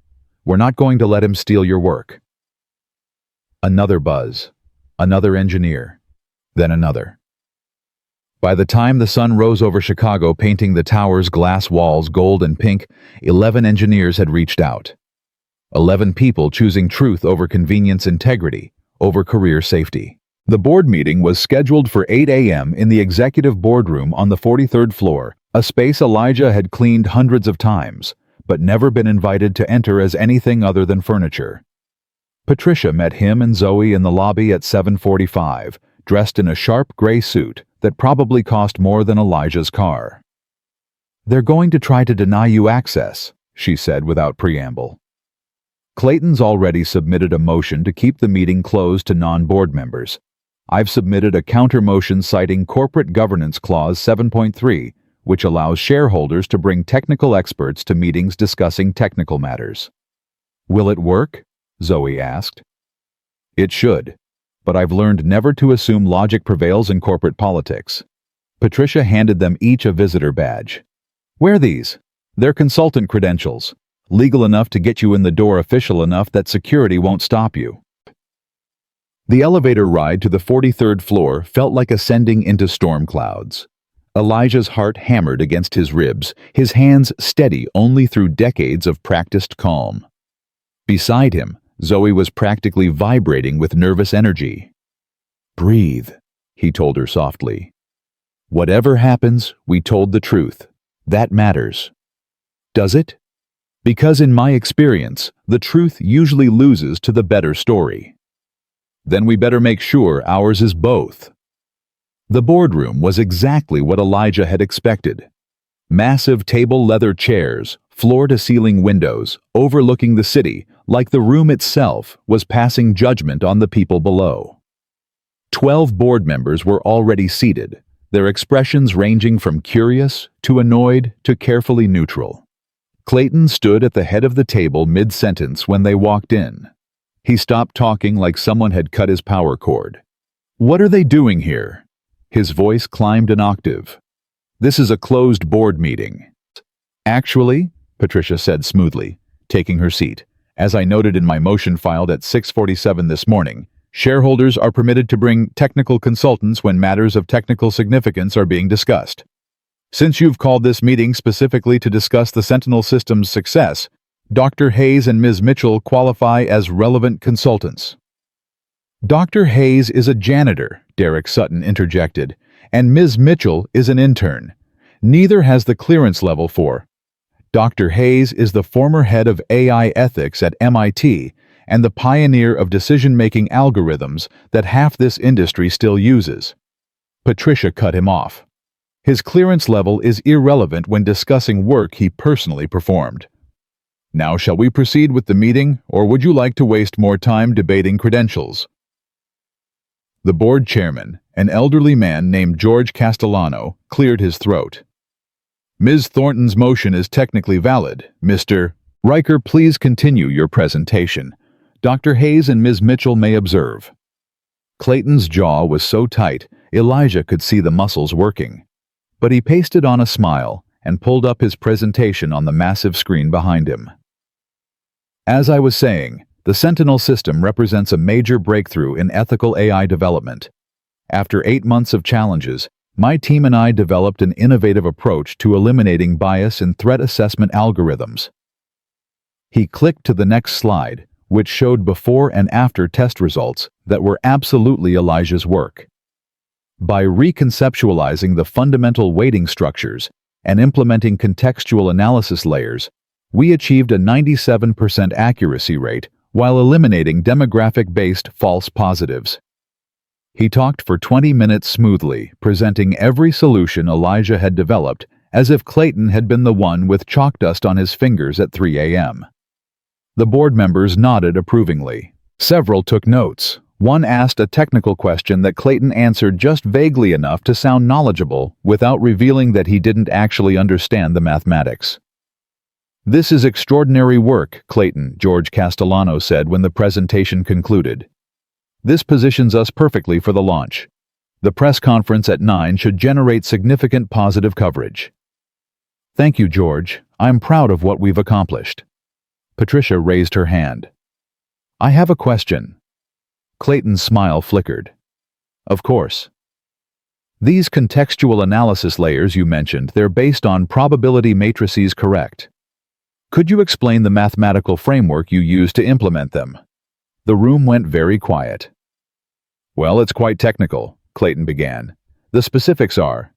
We're not going to let him steal your work. Another buzz. Another engineer. Then another. By the time the sun rose over Chicago painting the tower's glass walls gold and pink, 11 engineers had reached out. 11 people choosing truth over convenience, integrity over career safety. The board meeting was scheduled for 8 a.m. in the executive boardroom on the 43rd floor, a space Elijah had cleaned hundreds of times, but never been invited to enter as anything other than furniture. Patricia met him and Zoe in the lobby at 7:45, dressed in a sharp gray suit that probably cost more than Elijah's car. "They're going to try to deny you access," she said without preamble. Clayton's already submitted a motion to keep the meeting closed to non-board members. I've submitted a counter-motion citing Corporate Governance Clause 7.3, which allows shareholders to bring technical experts to meetings discussing technical matters. "Will it work?" Zoe asked. "It should, but I've learned never to assume logic prevails in corporate politics." Patricia handed them each a visitor badge. "Wear these. They're consultant credentials. Legal enough to get you in the door, official enough that security won't stop you." The elevator ride to the 43rd floor felt like ascending into storm clouds. Elijah's heart hammered against his ribs, his hands steady only through decades of practiced calm. Beside him, Zoe was practically vibrating with nervous energy. "Breathe," he told her softly. "Whatever happens, we told the truth. That matters." "Does it?" "Because in my experience, the truth usually loses to the better story." "Then we better make sure ours is both." The boardroom was exactly what Elijah had expected. Massive table leather chairs, floor-to-ceiling windows, overlooking the city, like the room itself was passing judgment on the people below. 12 board members were already seated, their expressions ranging from curious to annoyed to carefully neutral. Clayton stood at the head of the table mid-sentence when they walked in. He stopped talking like someone had cut his power cord. "What are they doing here?" His voice climbed an octave. "This is a closed board meeting." "Actually," Patricia said smoothly, taking her seat, "as I noted in my motion filed at 6:47 this morning, shareholders are permitted to bring technical consultants when matters of technical significance are being discussed. Since you've called this meeting specifically to discuss the Sentinel system's success, Dr. Hayes and Ms. Mitchell qualify as relevant consultants." "Dr. Hayes is a janitor," Derek Sutton interjected, "and Ms. Mitchell is an intern. Neither has the clearance level for." "Dr. Hayes is the former head of AI ethics at MIT and the pioneer of decision-making algorithms that half this industry still uses." Patricia cut him off. "His clearance level is irrelevant when discussing work he personally performed. Now shall we proceed with the meeting, or would you like to waste more time debating credentials?" The board chairman, an elderly man named George Castellano, cleared his throat. "Ms. Thornton's motion is technically valid, Mr. Riker. Please continue your presentation. Dr. Hayes and Ms. Mitchell may observe." Clayton's jaw was so tight, Elijah could see the muscles working. But he pasted on a smile and pulled up his presentation on the massive screen behind him. "As I was saying, the Sentinel system represents a major breakthrough in ethical AI development. After 8 months of challenges, my team and I developed an innovative approach to eliminating bias in threat assessment algorithms." He clicked to the next slide, which showed before and after test results that were absolutely Elijah's work. By reconceptualizing the fundamental weighting structures and implementing contextual analysis layers, we achieved a 97% accuracy rate while eliminating demographic-based false positives. He talked for 20 minutes smoothly, presenting every solution Elijah had developed as if Clayton had been the one with chalk dust on his fingers at 3 a.m. The board members nodded approvingly. Several took notes. One asked a technical question that Clayton answered just vaguely enough to sound knowledgeable without revealing that he didn't actually understand the mathematics. "This is extraordinary work, Clayton," George Castellano said when the presentation concluded. This positions us perfectly for the launch. The press conference at 9 should generate significant positive coverage. Thank you, George. I'm proud of what we've accomplished. Patricia raised her hand. I have a question. Clayton's smile flickered. Of course. These contextual analysis layers you mentioned, they're based on probability matrices, correct? Could you explain the mathematical framework you use to implement them? The room went very quiet. Well, it's quite technical, Clayton began. The specifics are.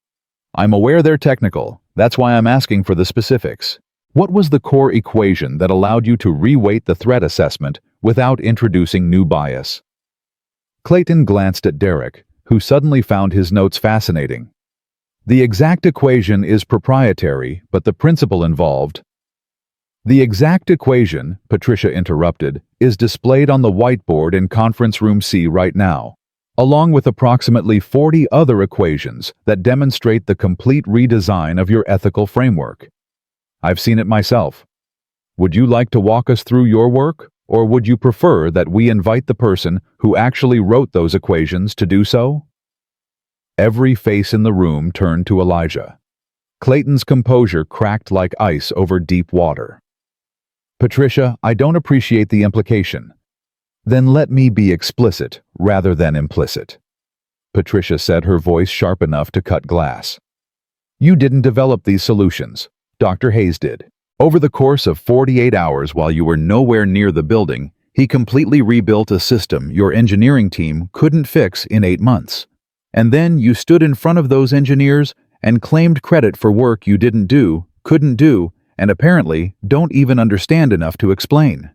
I'm aware they're technical. That's why I'm asking for the specifics. What was the core equation that allowed you to reweight the threat assessment without introducing new bias? Clayton glanced at Derek, who suddenly found his notes fascinating. The exact equation is proprietary, but the principle involved. The exact equation, Patricia interrupted, is displayed on the whiteboard in Conference Room C right now, along with approximately 40 other equations that demonstrate the complete redesign of your ethical framework. I've seen it myself. Would you like to walk us through your work, or would you prefer that we invite the person who actually wrote those equations to do so? Every face in the room turned to Elijah. Clayton's composure cracked like ice over deep water. Patricia, I don't appreciate the implication. Then let me be explicit rather than implicit. Patricia said, her voice sharp enough to cut glass. You didn't develop these solutions. Dr. Hayes did. Over the course of 48 hours while you were nowhere near the building, he completely rebuilt a system your engineering team couldn't fix in 8 months. And then you stood in front of those engineers and claimed credit for work you didn't do, couldn't do, and apparently don't even understand enough to explain.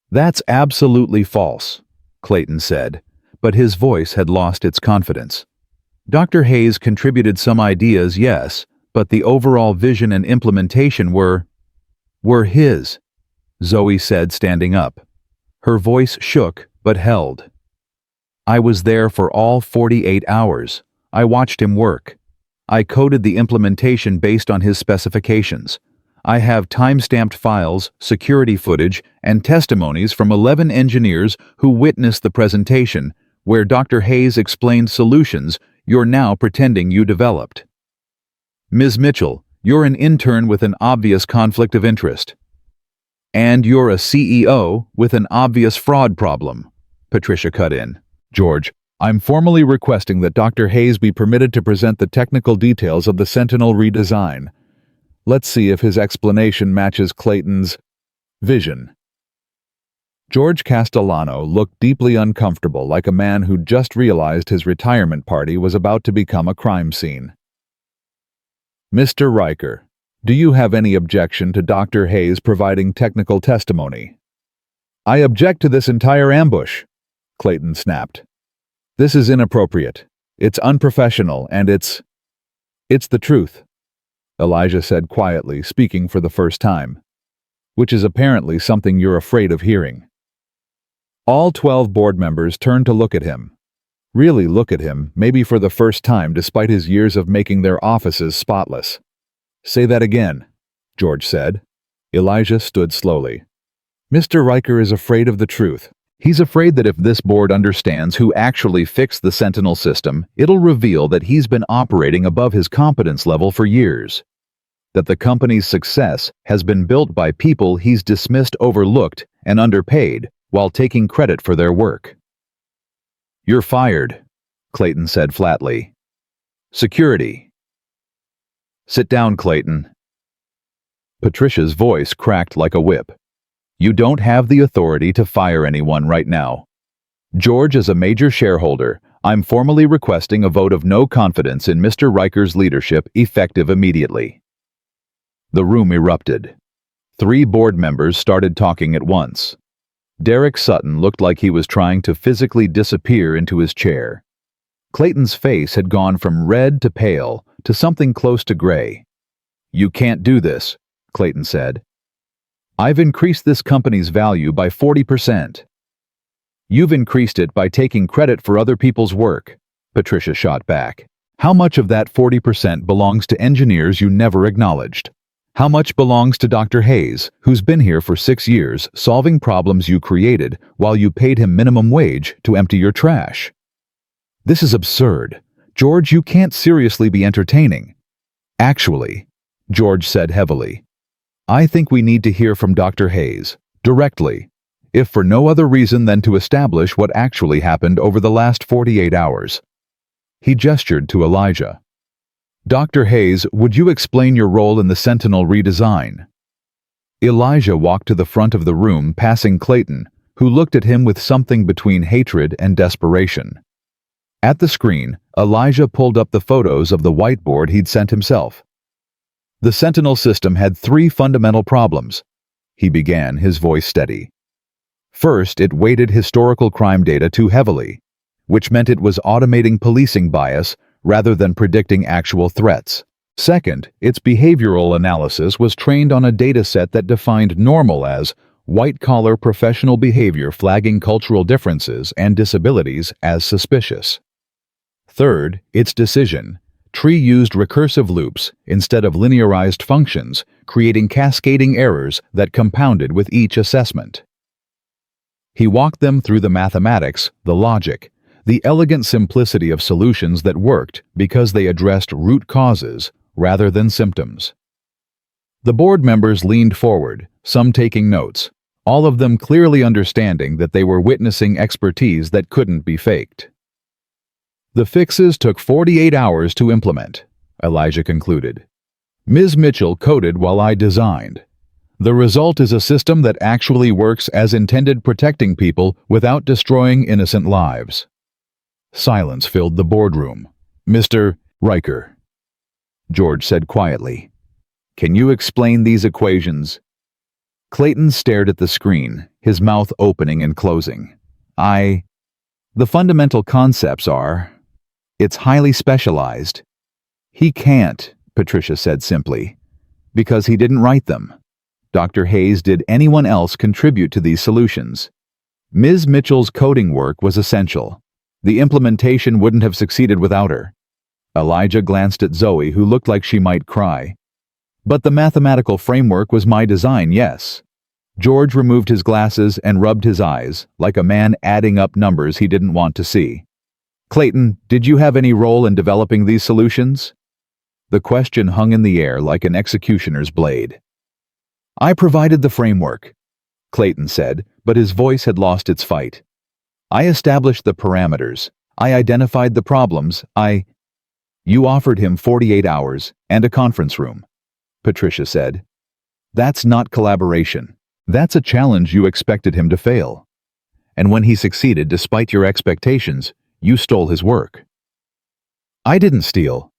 That's absolutely false, Clayton said, but his voice had lost its confidence. Dr. Hayes contributed some ideas, yes, but the overall vision and implementation were his, Zoe said, standing up. Her voice shook but held. I was there for all 48 hours. I watched him work. I coded the implementation based on his specifications. I have time-stamped files, security footage, and testimonies from 11 engineers who witnessed the presentation, where Dr. Hayes explained solutions you're now pretending you developed. Ms. Mitchell, you're an intern with an obvious conflict of interest. And you're a CEO with an obvious fraud problem, Patricia cut in. George, I'm formally requesting that Dr. Hayes be permitted to present the technical details of the Sentinel redesign. Let's see if his explanation matches Clayton's vision. George Castellano looked deeply uncomfortable, like a man who'd just realized his retirement party was about to become a crime scene. Mr. Riker, do you have any objection to Dr. Hayes providing technical testimony? I object to this entire ambush, Clayton snapped. This is inappropriate. It's unprofessional, and it's the truth, Elijah said quietly, speaking for the first time, which is apparently something you're afraid of hearing. All 12 board members turned to look at him. Really look at him, maybe for the first time despite his years of making their offices spotless. Say that again, George said. Elijah stood slowly. Mr. Riker is afraid of the truth. He's afraid that if this board understands who actually fixed the Sentinel system, it'll reveal that he's been operating above his competence level for years. That the company's success has been built by people he's dismissed, overlooked, and underpaid while taking credit for their work. You're fired, Clayton said flatly. Security. Sit down, Clayton. Patricia's voice cracked like a whip. You don't have the authority to fire anyone right now. George, as a major shareholder, I'm formally requesting a vote of no confidence in Mr. Riker's leadership effective immediately. The room erupted. 3 board members started talking at once. Derek Sutton looked like he was trying to physically disappear into his chair. Clayton's face had gone from red to pale to something close to gray. You can't do this, Clayton said. I've increased this company's value by 40%. You've increased it by taking credit for other people's work, Patricia shot back. How much of that 40% belongs to engineers you never acknowledged? How much belongs to Dr. Hayes, who's been here for 6 years, solving problems you created while you paid him minimum wage to empty your trash? This is absurd. George, you can't seriously be entertaining. Actually, George said heavily, I think we need to hear from Dr. Hayes, directly, if for no other reason than to establish what actually happened over the last 48 hours. He gestured to Elijah. Dr. Hayes, would you explain your role in the Sentinel redesign? Elijah walked to the front of the room, passing Clayton, who looked at him with something between hatred and desperation. At the screen, Elijah pulled up the photos of the whiteboard he'd sent himself. The Sentinel system had 3 fundamental problems. He began, his voice steady. First, it weighted historical crime data too heavily, which meant it was automating policing bias rather than predicting actual threats. Second, its behavioral analysis was trained on a dataset that defined normal as white-collar professional behavior flagging cultural differences and disabilities as suspicious. Third, its decision tree used recursive loops instead of linearized functions, creating cascading errors that compounded with each assessment. He walked them through the mathematics, the logic, the elegant simplicity of solutions that worked because they addressed root causes rather than symptoms. The board members leaned forward, some taking notes, all of them clearly understanding that they were witnessing expertise that couldn't be faked. The fixes took 48 hours to implement, Elijah concluded. Ms. Mitchell coded while I designed. The result is a system that actually works as intended, protecting people without destroying innocent lives. Silence filled the boardroom. Mr. Riker, George said quietly, can you explain these equations? Clayton stared at the screen, his mouth opening and closing. The fundamental concepts are, it's highly specialized. He can't, Patricia said simply, because he didn't write them. Dr. Hayes, did anyone else contribute to these solutions? Ms. Mitchell's coding work was essential. The implementation wouldn't have succeeded without her. Elijah glanced at Zoe, who looked like she might cry. But the mathematical framework was my design, yes. George removed his glasses and rubbed his eyes, like a man adding up numbers he didn't want to see. Clayton, did you have any role in developing these solutions? The question hung in the air like an executioner's blade. I provided the framework, Clayton said, but his voice had lost its fight. I established the parameters. I identified the problems. You offered him 48 hours and a conference room, Patricia said. That's not collaboration. That's a challenge you expected him to fail. And when he succeeded despite your expectations, you stole his work. I didn't steal.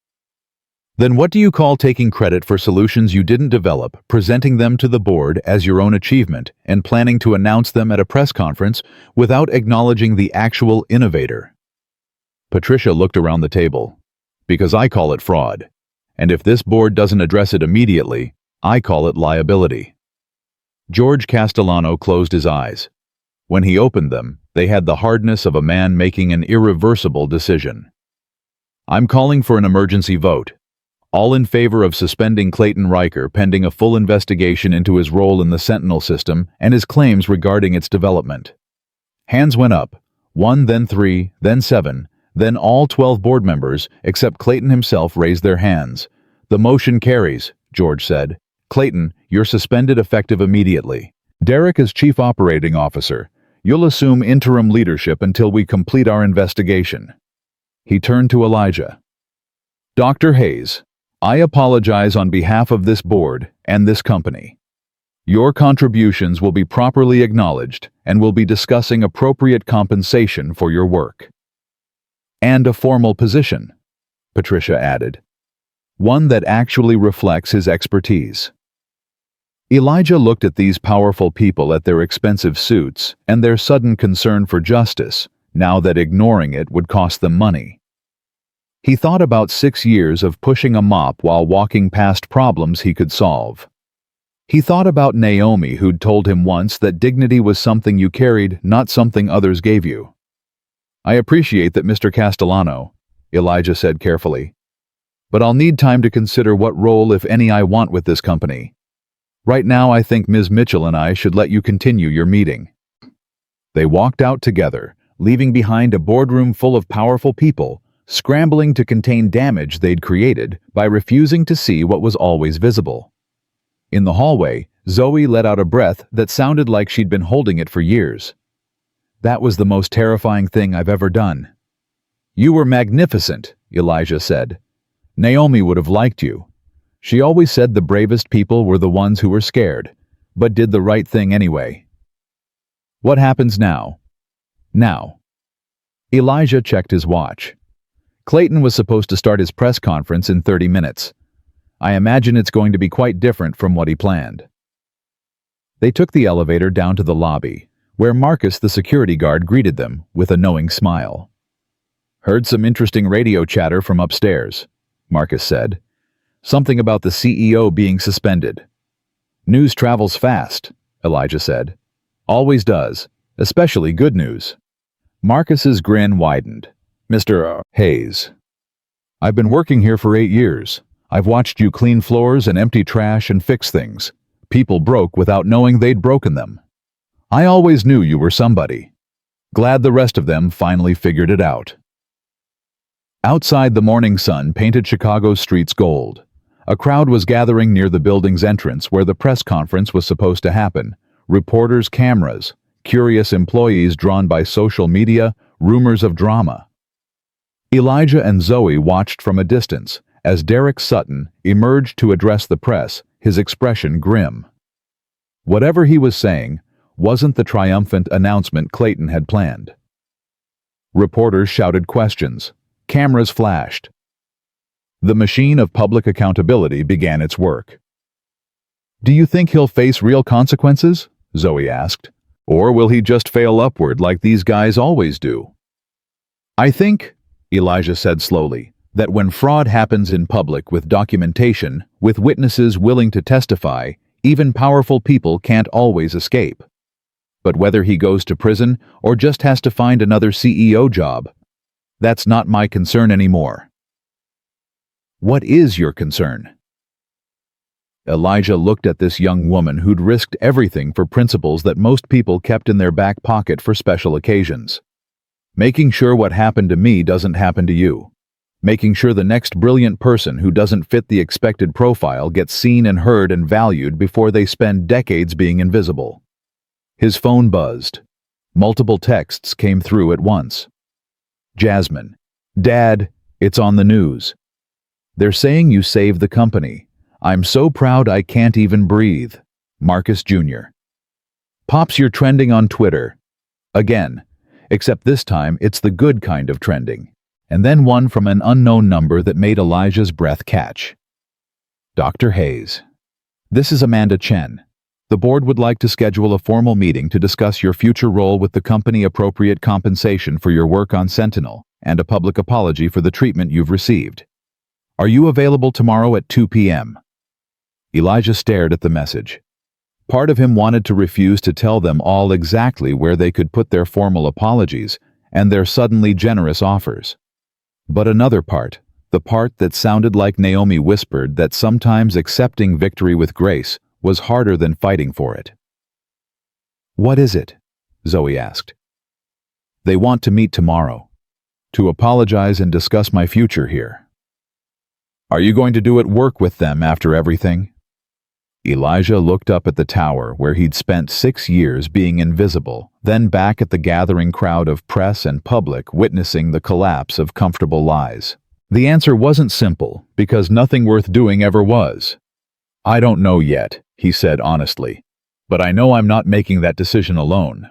Then what do you call taking credit for solutions you didn't develop, presenting them to the board as your own achievement, and planning to announce them at a press conference without acknowledging the actual innovator? Patricia looked around the table. Because I call it fraud. And if this board doesn't address it immediately, I call it liability. George Castellano closed his eyes. When he opened them, they had the hardness of a man making an irreversible decision. I'm calling for an emergency vote. All in favor of suspending Clayton Riker pending a full investigation into his role in the Sentinel system and his claims regarding its development. Hands went up, 1, then 3, then 7, then all 12 board members, except Clayton himself, raised their hands. The motion carries, George said. Clayton, you're suspended effective immediately. Derek is Chief Operating Officer. You'll assume interim leadership until we complete our investigation. He turned to Elijah. Dr. Hayes, I apologize on behalf of this board and this company. Your contributions will be properly acknowledged and we'll be discussing appropriate compensation for your work. And a formal position, Patricia added. One that actually reflects his expertise. Elijah looked at these powerful people, at their expensive suits, and their sudden concern for justice, now that ignoring it would cost them money. He thought about 6 years of pushing a mop while walking past problems he could solve. He thought about Naomi, who'd told him once that dignity was something you carried, not something others gave you. I appreciate that, Mr. Castellano, Elijah said carefully. But I'll need time to consider what role, if any, I want with this company. Right now, I think Ms. Mitchell and I should let you continue your meeting." They walked out together, leaving behind a boardroom full of powerful people, scrambling to contain damage they'd created by refusing to see what was always visible. In the hallway, Zoe let out a breath that sounded like she'd been holding it for years. "That was the most terrifying thing I've ever done." "You were magnificent," Elijah said. "Naomi would have liked you. She always said the bravest people were the ones who were scared, but did the right thing anyway." "What happens now?" "Now." Elijah checked his watch. "Clayton was supposed to start his press conference in 30 minutes. I imagine it's going to be quite different from what he planned." They took the elevator down to the lobby, where Marcus, the security guard, greeted them with a knowing smile. "Heard some interesting radio chatter from upstairs," Marcus said. "Something about the CEO being suspended." "News travels fast," Elijah said. "Always does, especially good news." Marcus's grin widened. "Mr. Hayes, I've been working here for 8 years. I've watched you clean floors and empty trash and fix things. People broke without knowing they'd broken them. I always knew you were somebody. Glad the rest of them finally figured it out." Outside, the morning sun painted Chicago's streets gold. A crowd was gathering near the building's entrance where the press conference was supposed to happen. Reporters, cameras, curious employees drawn by social media, rumors of drama. Elijah and Zoe watched from a distance as Derek Sutton emerged to address the press, his expression grim. Whatever he was saying wasn't the triumphant announcement Clayton had planned. Reporters shouted questions. Cameras flashed. The machine of public accountability began its work. "Do you think he'll face real consequences?" Zoe asked. "Or will he just fail upward like these guys always do?" "I think," Elijah said slowly, "that when fraud happens in public with documentation, with witnesses willing to testify, even powerful people can't always escape. But whether he goes to prison or just has to find another CEO job, that's not my concern anymore." "What is your concern?" Elijah looked at this young woman who'd risked everything for principles that most people kept in their back pocket for special occasions. "Making sure what happened to me doesn't happen to you. Making sure the next brilliant person who doesn't fit the expected profile gets seen and heard and valued before they spend decades being invisible." His phone buzzed. Multiple texts came through at once. "Jasmine, Dad, it's on the news. They're saying you saved the company. I'm so proud I can't even breathe. Marcus Jr." "Pops, you're trending on Twitter." Again, except this time it's the good kind of trending. And then one from an unknown number that made Elijah's breath catch. "Dr. Hayes, this is Amanda Chen. The board would like to schedule a formal meeting to discuss your future role with the company, appropriate compensation for your work on Sentinel, and a public apology for the treatment you've received. Are you available tomorrow at 2 p.m.? Elijah stared at the message. Part of him wanted to refuse to tell them all exactly where they could put their formal apologies and their suddenly generous offers. But another part, the part that sounded like Naomi whispered that sometimes accepting victory with grace was harder than fighting for it. "What is it?" Zoe asked. "They want to meet tomorrow, to apologize and discuss my future here." "Are you going to do it work with them after everything?" Elijah looked up at the tower where he'd spent 6 years being invisible, then back at the gathering crowd of press and public witnessing the collapse of comfortable lies. The answer wasn't simple, because nothing worth doing ever was. "I don't know yet," he said honestly, "but I know I'm not making that decision alone."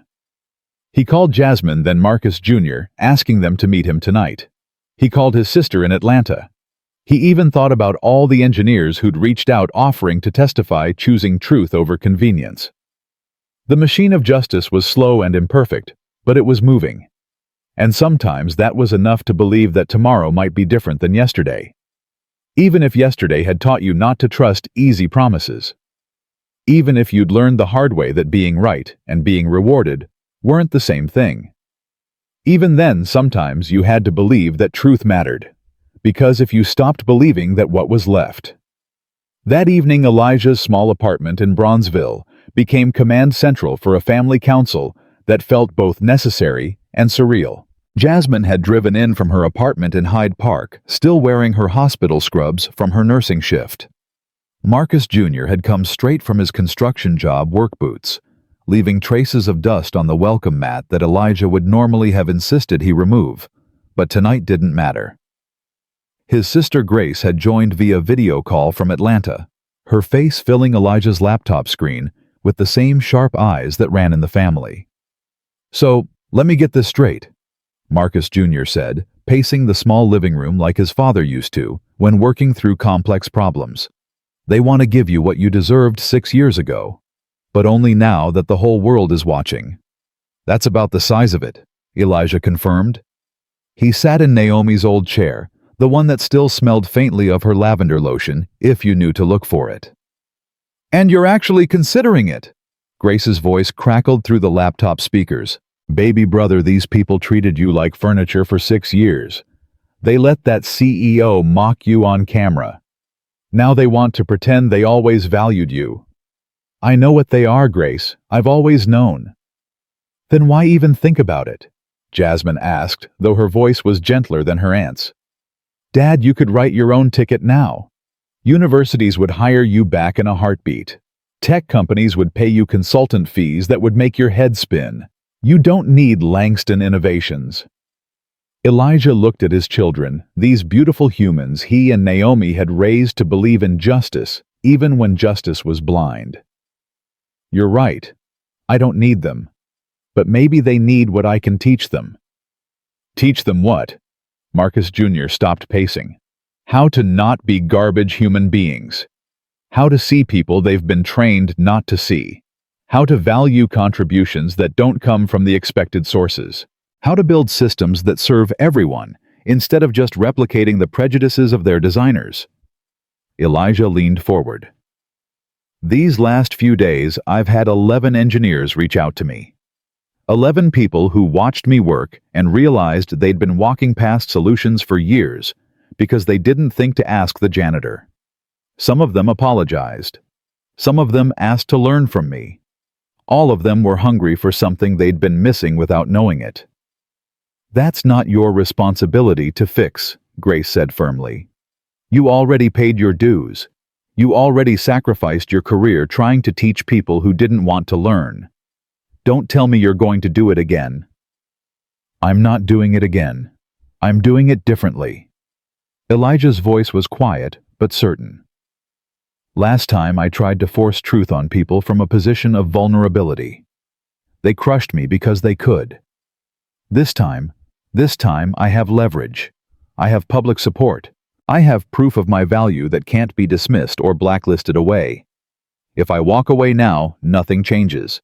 He called Jasmine, then Marcus Jr., asking them to meet him tonight. He called his sister in Atlanta. He even thought about all the engineers who'd reached out offering to testify, choosing truth over convenience. The machine of justice was slow and imperfect, but it was moving. And sometimes that was enough to believe that tomorrow might be different than yesterday. Even if yesterday had taught you not to trust easy promises. Even if you'd learned the hard way that being right and being rewarded weren't the same thing. Even then, sometimes you had to believe that truth mattered. Because if you stopped believing that what was left. That evening, Elijah's small apartment in Bronzeville became command central for a family council that felt both necessary and surreal. Jasmine had driven in from her apartment in Hyde Park, still wearing her hospital scrubs from her nursing shift. Marcus Jr. had come straight from his construction job work boots, leaving traces of dust on the welcome mat that Elijah would normally have insisted he remove, but tonight didn't matter. His sister Grace had joined via video call from Atlanta, her face filling Elijah's laptop screen with the same sharp eyes that ran in the family. "So, let me get this straight," Marcus Jr. said, pacing the small living room like his father used to when working through complex problems. "They want to give you what you deserved 6 years ago, but only now that the whole world is watching." "That's about the size of it," Elijah confirmed. He sat in Naomi's old chair, the one that still smelled faintly of her lavender lotion, if you knew to look for it. "And you're actually considering it?" Grace's voice crackled through the laptop speakers. "Baby brother, these people treated you like furniture for 6 years. They let that CEO mock you on camera. Now they want to pretend they always valued you." "I know what they are, Grace. I've always known." "Then why even think about it?" Jasmine asked, though her voice was gentler than her aunt's. "Dad, you could write your own ticket now. Universities would hire you back in a heartbeat. Tech companies would pay you consultant fees that would make your head spin. You don't need Langston Innovations." Elijah looked at his children, these beautiful humans he and Naomi had raised to believe in justice, even when justice was blind. "You're right. I don't need them. But maybe they need what I can teach them." "Teach them what?" Marcus Jr. stopped pacing. "How to not be garbage human beings. How to see people they've been trained not to see. How to value contributions that don't come from the expected sources. How to build systems that serve everyone, instead of just replicating the prejudices of their designers." Elijah leaned forward. "These last few days, I've had 11 engineers reach out to me. 11 people who watched me work and realized they'd been walking past solutions for years because they didn't think to ask the janitor. Some of them apologized. Some of them asked to learn from me. All of them were hungry for something they'd been missing without knowing it." "That's not your responsibility to fix," Grace said firmly. "You already paid your dues. You already sacrificed your career trying to teach people who didn't want to learn. Don't tell me you're going to do it again." "I'm not doing it again. I'm doing it differently." Elijah's voice was quiet, but certain. "Last time I tried to force truth on people from a position of vulnerability. They crushed me because they could. This time I have leverage. I have public support. I have proof of my value that can't be dismissed or blacklisted away. If I walk away now, nothing changes.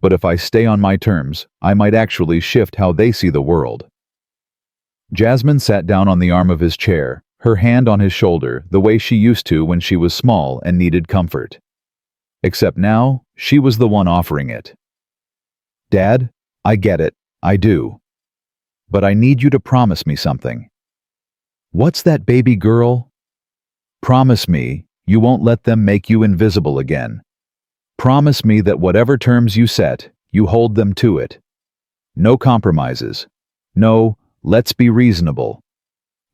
But if I stay on my terms, I might actually shift how they see the world." Jasmine sat down on the arm of his chair, her hand on his shoulder, the way she used to when she was small and needed comfort. Except now, she was the one offering it. "Dad, I get it, I do. But I need you to promise me something." "What's that, baby girl?" "Promise me you won't let them make you invisible again. Promise me that whatever terms you set, you hold them to it. No compromises. No, let's be reasonable.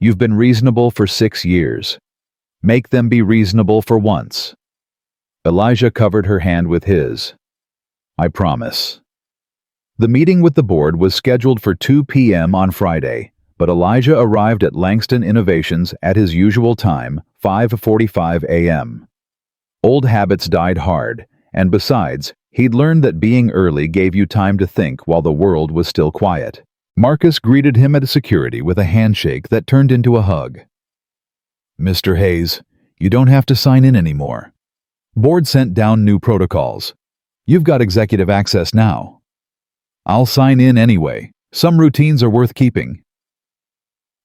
You've been reasonable for 6 years. Make them be reasonable for once." Elijah covered her hand with his. "I promise." The meeting with the board was scheduled for 2 p.m. on Friday, but Elijah arrived at Langston Innovations at his usual time, 5:45 a.m. Old habits died hard, and besides, he'd learned that being early gave you time to think while the world was still quiet. Marcus greeted him at security with a handshake that turned into a hug. "Mr. Hayes, you don't have to sign in anymore. Board sent down new protocols. You've got executive access now." "I'll sign in anyway. Some routines are worth keeping."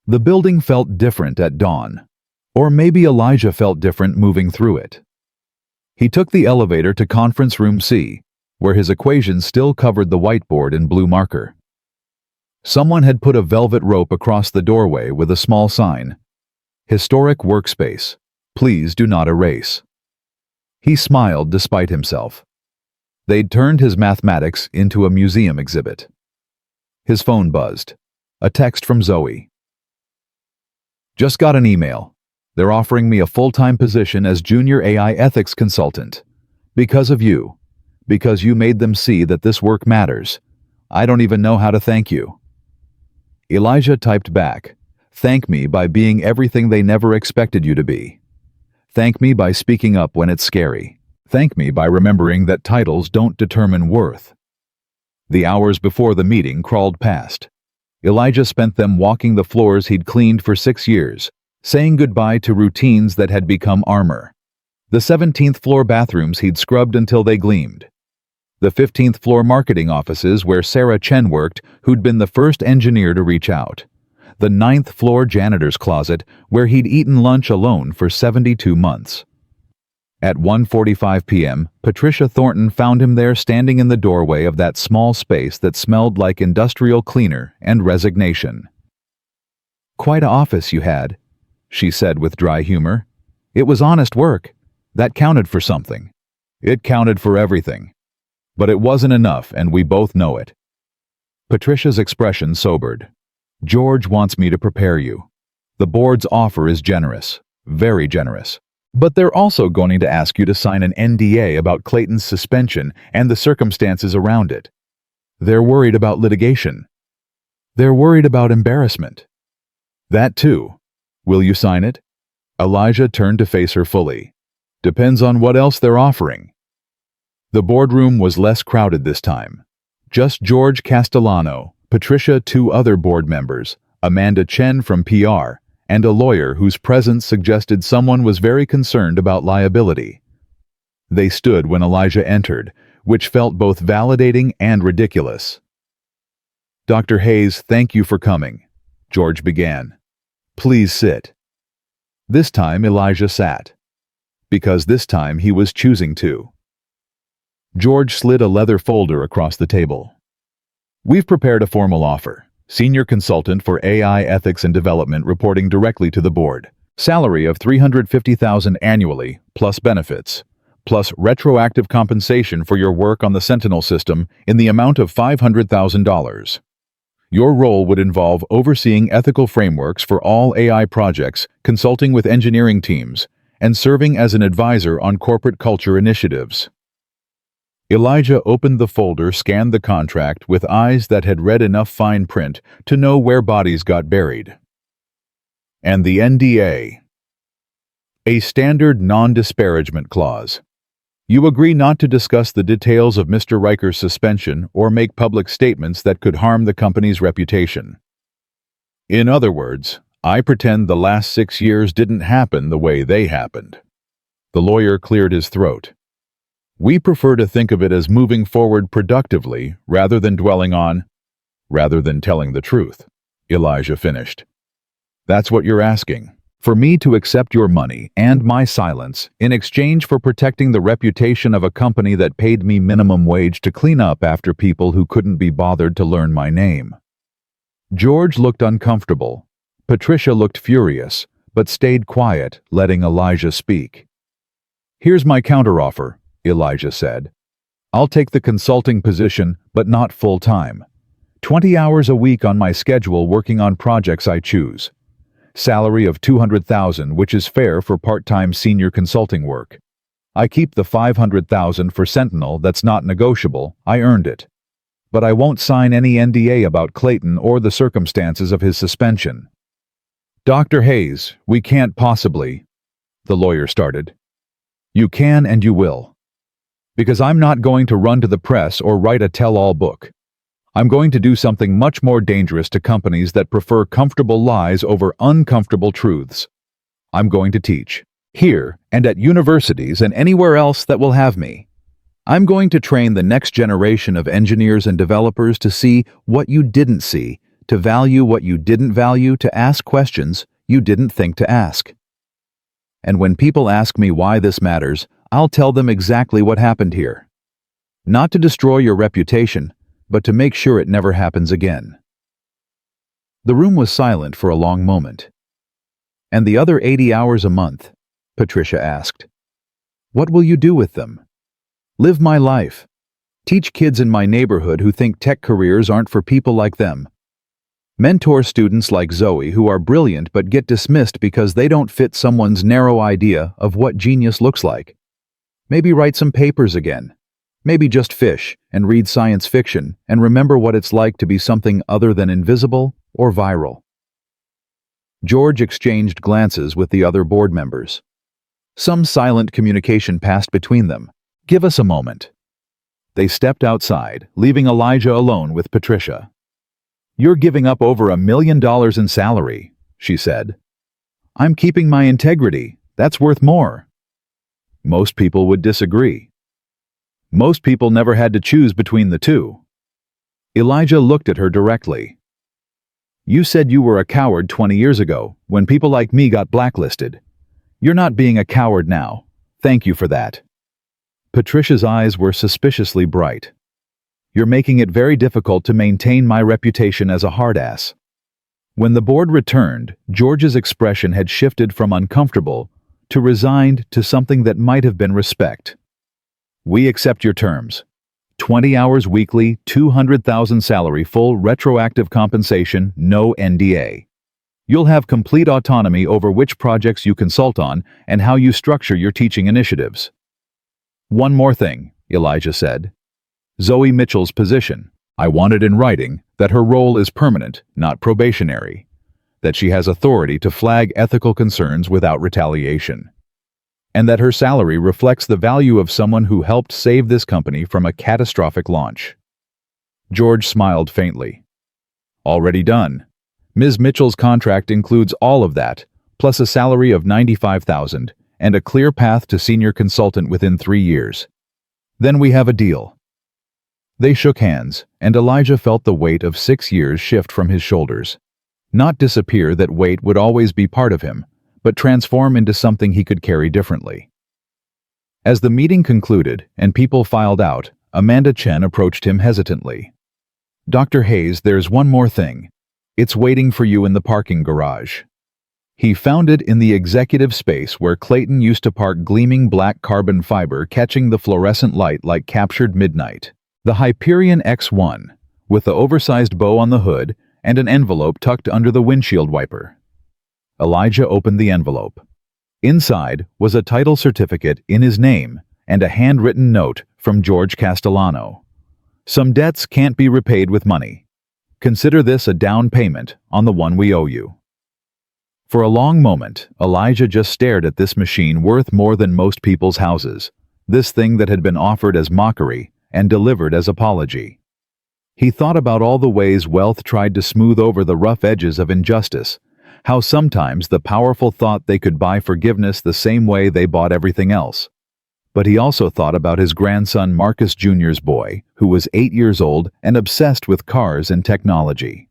The building felt different at dawn. Or maybe Elijah felt different moving through it. He took the elevator to Conference Room C, where his equations still covered the whiteboard in blue marker. Someone had put a velvet rope across the doorway with a small sign, Historic workspace. Please do not erase. He smiled despite himself. They'd turned his mathematics into a museum exhibit. His phone buzzed. A text from Zoe. Just got an email. They're offering me a full-time position as junior AI ethics consultant. Because of you. Because you made them see that this work matters. I don't even know how to thank you. Elijah typed back, "Thank me by being everything they never expected you to be. Thank me by speaking up when it's scary. Thank me by remembering that titles don't determine worth." The hours before the meeting crawled past. Elijah spent them walking the floors he'd cleaned for 6 years, saying goodbye to routines that had become armor. The 17th floor bathrooms he'd scrubbed until they gleamed. The 15th floor marketing offices where Sarah Chen worked, who'd been the first engineer to reach out. The 9th floor janitor's closet where he'd eaten lunch alone for 72 months. At 1:45 p.m., Patricia Thornton found him there standing in the doorway of that small space that smelled like industrial cleaner and resignation. "Quite a office you had," she said with dry humor. "It was honest work. That counted for something. It counted for everything. But it wasn't enough, and we both know it." Patricia's expression sobered. "George wants me to prepare you. The board's offer is generous, very generous. But they're also going to ask you to sign an NDA about Clayton's suspension and the circumstances around it. They're worried about litigation. They're worried about embarrassment. That too. Will you sign it?" Elijah turned to face her fully. "Depends on what else they're offering." The boardroom was less crowded this time. Just George Castellano, Patricia, 2 other board members, Amanda Chen from PR, and a lawyer whose presence suggested someone was very concerned about liability. They stood when Elijah entered, which felt both validating and ridiculous. "Dr. Hayes, thank you for coming," George began. "Please sit." This time Elijah sat. Because this time he was choosing to. George slid a leather folder across the table. "We've prepared a formal offer. Senior consultant for AI ethics and development reporting directly to the board. Salary of $350,000 annually, plus benefits. Plus retroactive compensation for your work on the Sentinel system in the amount of $500,000. Your role would involve overseeing ethical frameworks for all AI projects, consulting with engineering teams, and serving as an advisor on corporate culture initiatives." Elijah opened the folder, scanned the contract with eyes that had read enough fine print to know where bodies got buried. And the NDA. A standard non-disparagement clause. You agree not to discuss the details of Mr. Riker's suspension or make public statements that could harm the company's reputation. In other words, I pretend the last 6 years didn't happen the way they happened. The lawyer cleared his throat. We prefer to think of it as moving forward productively rather than telling the truth, Elijah finished. That's what you're asking. For me to accept your money and my silence in exchange for protecting the reputation of a company that paid me minimum wage to clean up after people who couldn't be bothered to learn my name. George looked uncomfortable. Patricia looked furious, but stayed quiet, letting Elijah speak. Here's my counteroffer, Elijah said. I'll take the consulting position, but not full-time. 20 hours a week on my schedule working on projects I choose. Salary of $200,000, which is fair for part-time senior consulting work. I keep the $500,000 for Sentinel that's not negotiable. I earned it. But I won't sign any NDA about Clayton or the circumstances of his suspension. Dr. Hayes, we can't possibly, the lawyer started. You can and you will. Because I'm not going to run to the press or write a tell-all book. I'm going to do something much more dangerous to companies that prefer comfortable lies over uncomfortable truths. I'm going to teach, here and at universities and anywhere else that will have me. I'm going to train the next generation of engineers and developers to see what you didn't see, to value what you didn't value, to ask questions you didn't think to ask. And when people ask me why this matters, I'll tell them exactly what happened here. Not to destroy your reputation, but to make sure it never happens again. The room was silent for a long moment. And the other 80 hours a month? Patricia asked. What will you do with them? Live my life. Teach kids in my neighborhood who think tech careers aren't for people like them. Mentor students like Zoe who are brilliant but get dismissed because they don't fit someone's narrow idea of what genius looks like. Maybe write some papers again. Maybe just fish and read science fiction and remember what it's like to be something other than invisible or viral. George exchanged glances with the other board members. Some silent communication passed between them. Give us a moment. They stepped outside, leaving Elijah alone with Patricia. You're giving up over $1 million in salary, she said. I'm keeping my integrity. That's worth more. Most people would disagree. Most people never had to choose between the two. Elijah looked at her directly. You said you were a coward 20 years ago, when people like me got blacklisted. You're not being a coward now. Thank you for that. Patricia's eyes were suspiciously bright. You're making it very difficult to maintain my reputation as a hard-ass. When the board returned, George's expression had shifted from uncomfortable to resigned to something that might have been respect. We accept your terms. 20 hours weekly, $200,000 salary, full retroactive compensation, no NDA. You'll have complete autonomy over which projects you consult on and how you structure your teaching initiatives. One more thing, Elijah said. Zoe Mitchell's position. I want it in writing that her role is permanent, not probationary. That she has authority to flag ethical concerns without retaliation. And that her salary reflects the value of someone who helped save this company from a catastrophic launch. George smiled faintly. Already done. Ms. Mitchell's contract includes all of that, plus a salary of $95,000 and a clear path to senior consultant within 3 years. Then we have a deal. They shook hands, and Elijah felt the weight of 6 years shift from his shoulders. Not disappear, that weight would always be part of him, but transform into something he could carry differently. As the meeting concluded and people filed out, Amanda Chen approached him hesitantly. Dr. Hayes, there's one more thing. It's waiting for you in the parking garage. He found it in the executive space where Clayton used to park gleaming black carbon fiber catching the fluorescent light like captured midnight. The Hyperion X1, with the oversized bow on the hood and an envelope tucked under the windshield wiper. Elijah opened the envelope. Inside was a title certificate in his name and a handwritten note from George Castellano. Some debts can't be repaid with money. Consider this a down payment on the one we owe you. For a long moment, Elijah just stared at this machine worth more than most people's houses, this thing that had been offered as mockery and delivered as apology. He thought about all the ways wealth tried to smooth over the rough edges of injustice, how sometimes the powerful thought they could buy forgiveness the same way they bought everything else. But he also thought about his grandson Marcus Jr.'s boy, who was 8 years old and obsessed with cars and technology.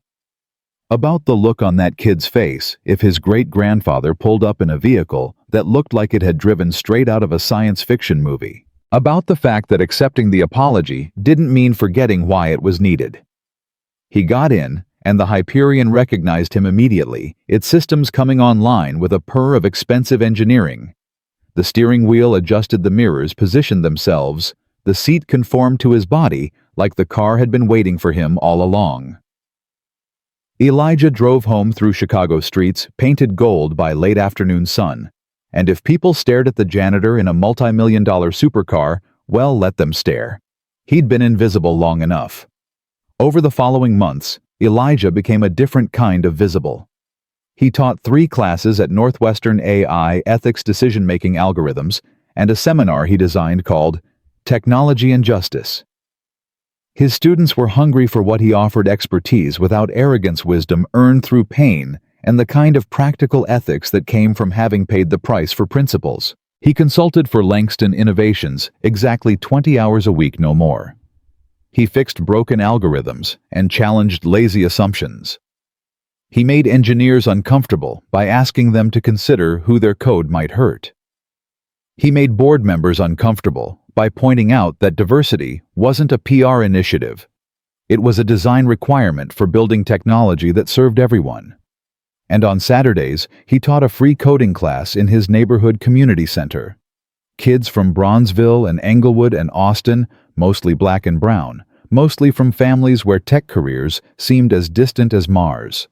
About the look on that kid's face if his great-grandfather pulled up in a vehicle that looked like it had driven straight out of a science fiction movie. About the fact that accepting the apology didn't mean forgetting why it was needed. He got in, and the Hyperion recognized him immediately, its systems coming online with a purr of expensive engineering. The steering wheel adjusted, the mirrors positioned themselves, the seat conformed to his body like the car had been waiting for him all along. Elijah drove home through Chicago streets painted gold by late afternoon sun, and if people stared at the janitor in a multi-million-dollar supercar, well, let them stare. He'd been invisible long enough. Over the following months, Elijah became a different kind of visible. He taught 3 classes at Northwestern AI Ethics Decision-Making Algorithms and a seminar he designed called Technology and Justice. His students were hungry for what he offered: expertise without arrogance, wisdom earned through pain, and the kind of practical ethics that came from having paid the price for principles. He consulted for Langston Innovations, exactly 20 hours a week, no more. He fixed broken algorithms and challenged lazy assumptions. He made engineers uncomfortable by asking them to consider who their code might hurt. He made board members uncomfortable by pointing out that diversity wasn't a PR initiative. It was a design requirement for building technology that served everyone. And on Saturdays, he taught a free coding class in his neighborhood community center. Kids from Bronzeville and Englewood and Austin, mostly black and brown, mostly from families where tech careers seemed as distant as Mars.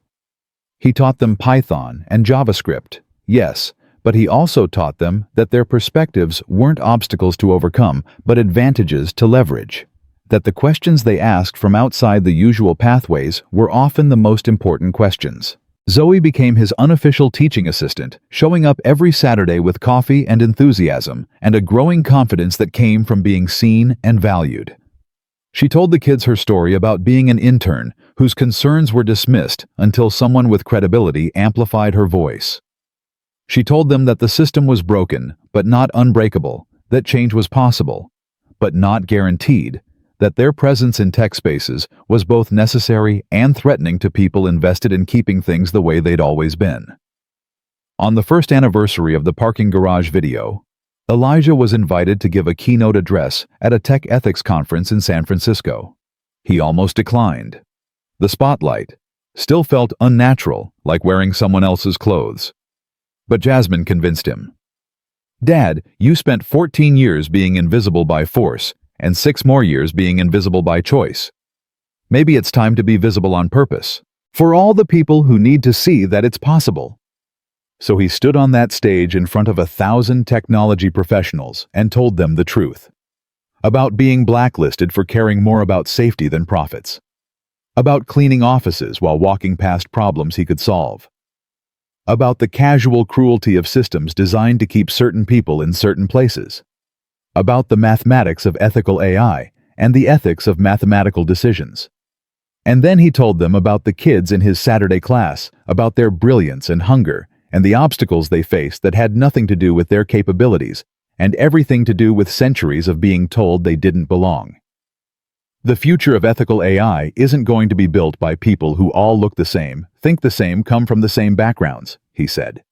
He taught them Python and JavaScript, yes, but he also taught them that their perspectives weren't obstacles to overcome, but advantages to leverage. That the questions they asked from outside the usual pathways were often the most important questions. Zoe became his unofficial teaching assistant, showing up every Saturday with coffee and enthusiasm, and a growing confidence that came from being seen and valued. She told the kids her story about being an intern whose concerns were dismissed until someone with credibility amplified her voice. She told them that the system was broken, but not unbreakable, that change was possible, but not guaranteed, that their presence in tech spaces was both necessary and threatening to people invested in keeping things the way they'd always been. On the first anniversary of the parking garage video, Elijah was invited to give a keynote address at a tech ethics conference in San Francisco. He almost declined. The spotlight still felt unnatural, like wearing someone else's clothes. But Jasmine convinced him. "Dad, you spent 14 years being invisible by force, and 6 more years being invisible by choice. Maybe it's time to be visible on purpose, for all the people who need to see that it's possible." So he stood on that stage in front of 1,000 technology professionals and told them the truth. About being blacklisted for caring more about safety than profits. About cleaning offices while walking past problems he could solve. About the casual cruelty of systems designed to keep certain people in certain places. About the mathematics of ethical AI and the ethics of mathematical decisions. And then he told them about the kids in his Saturday class, about their brilliance and hunger, and the obstacles they faced that had nothing to do with their capabilities, and everything to do with centuries of being told they didn't belong. The future of ethical AI isn't going to be built by people who all look the same, think the same, come from the same backgrounds, he said.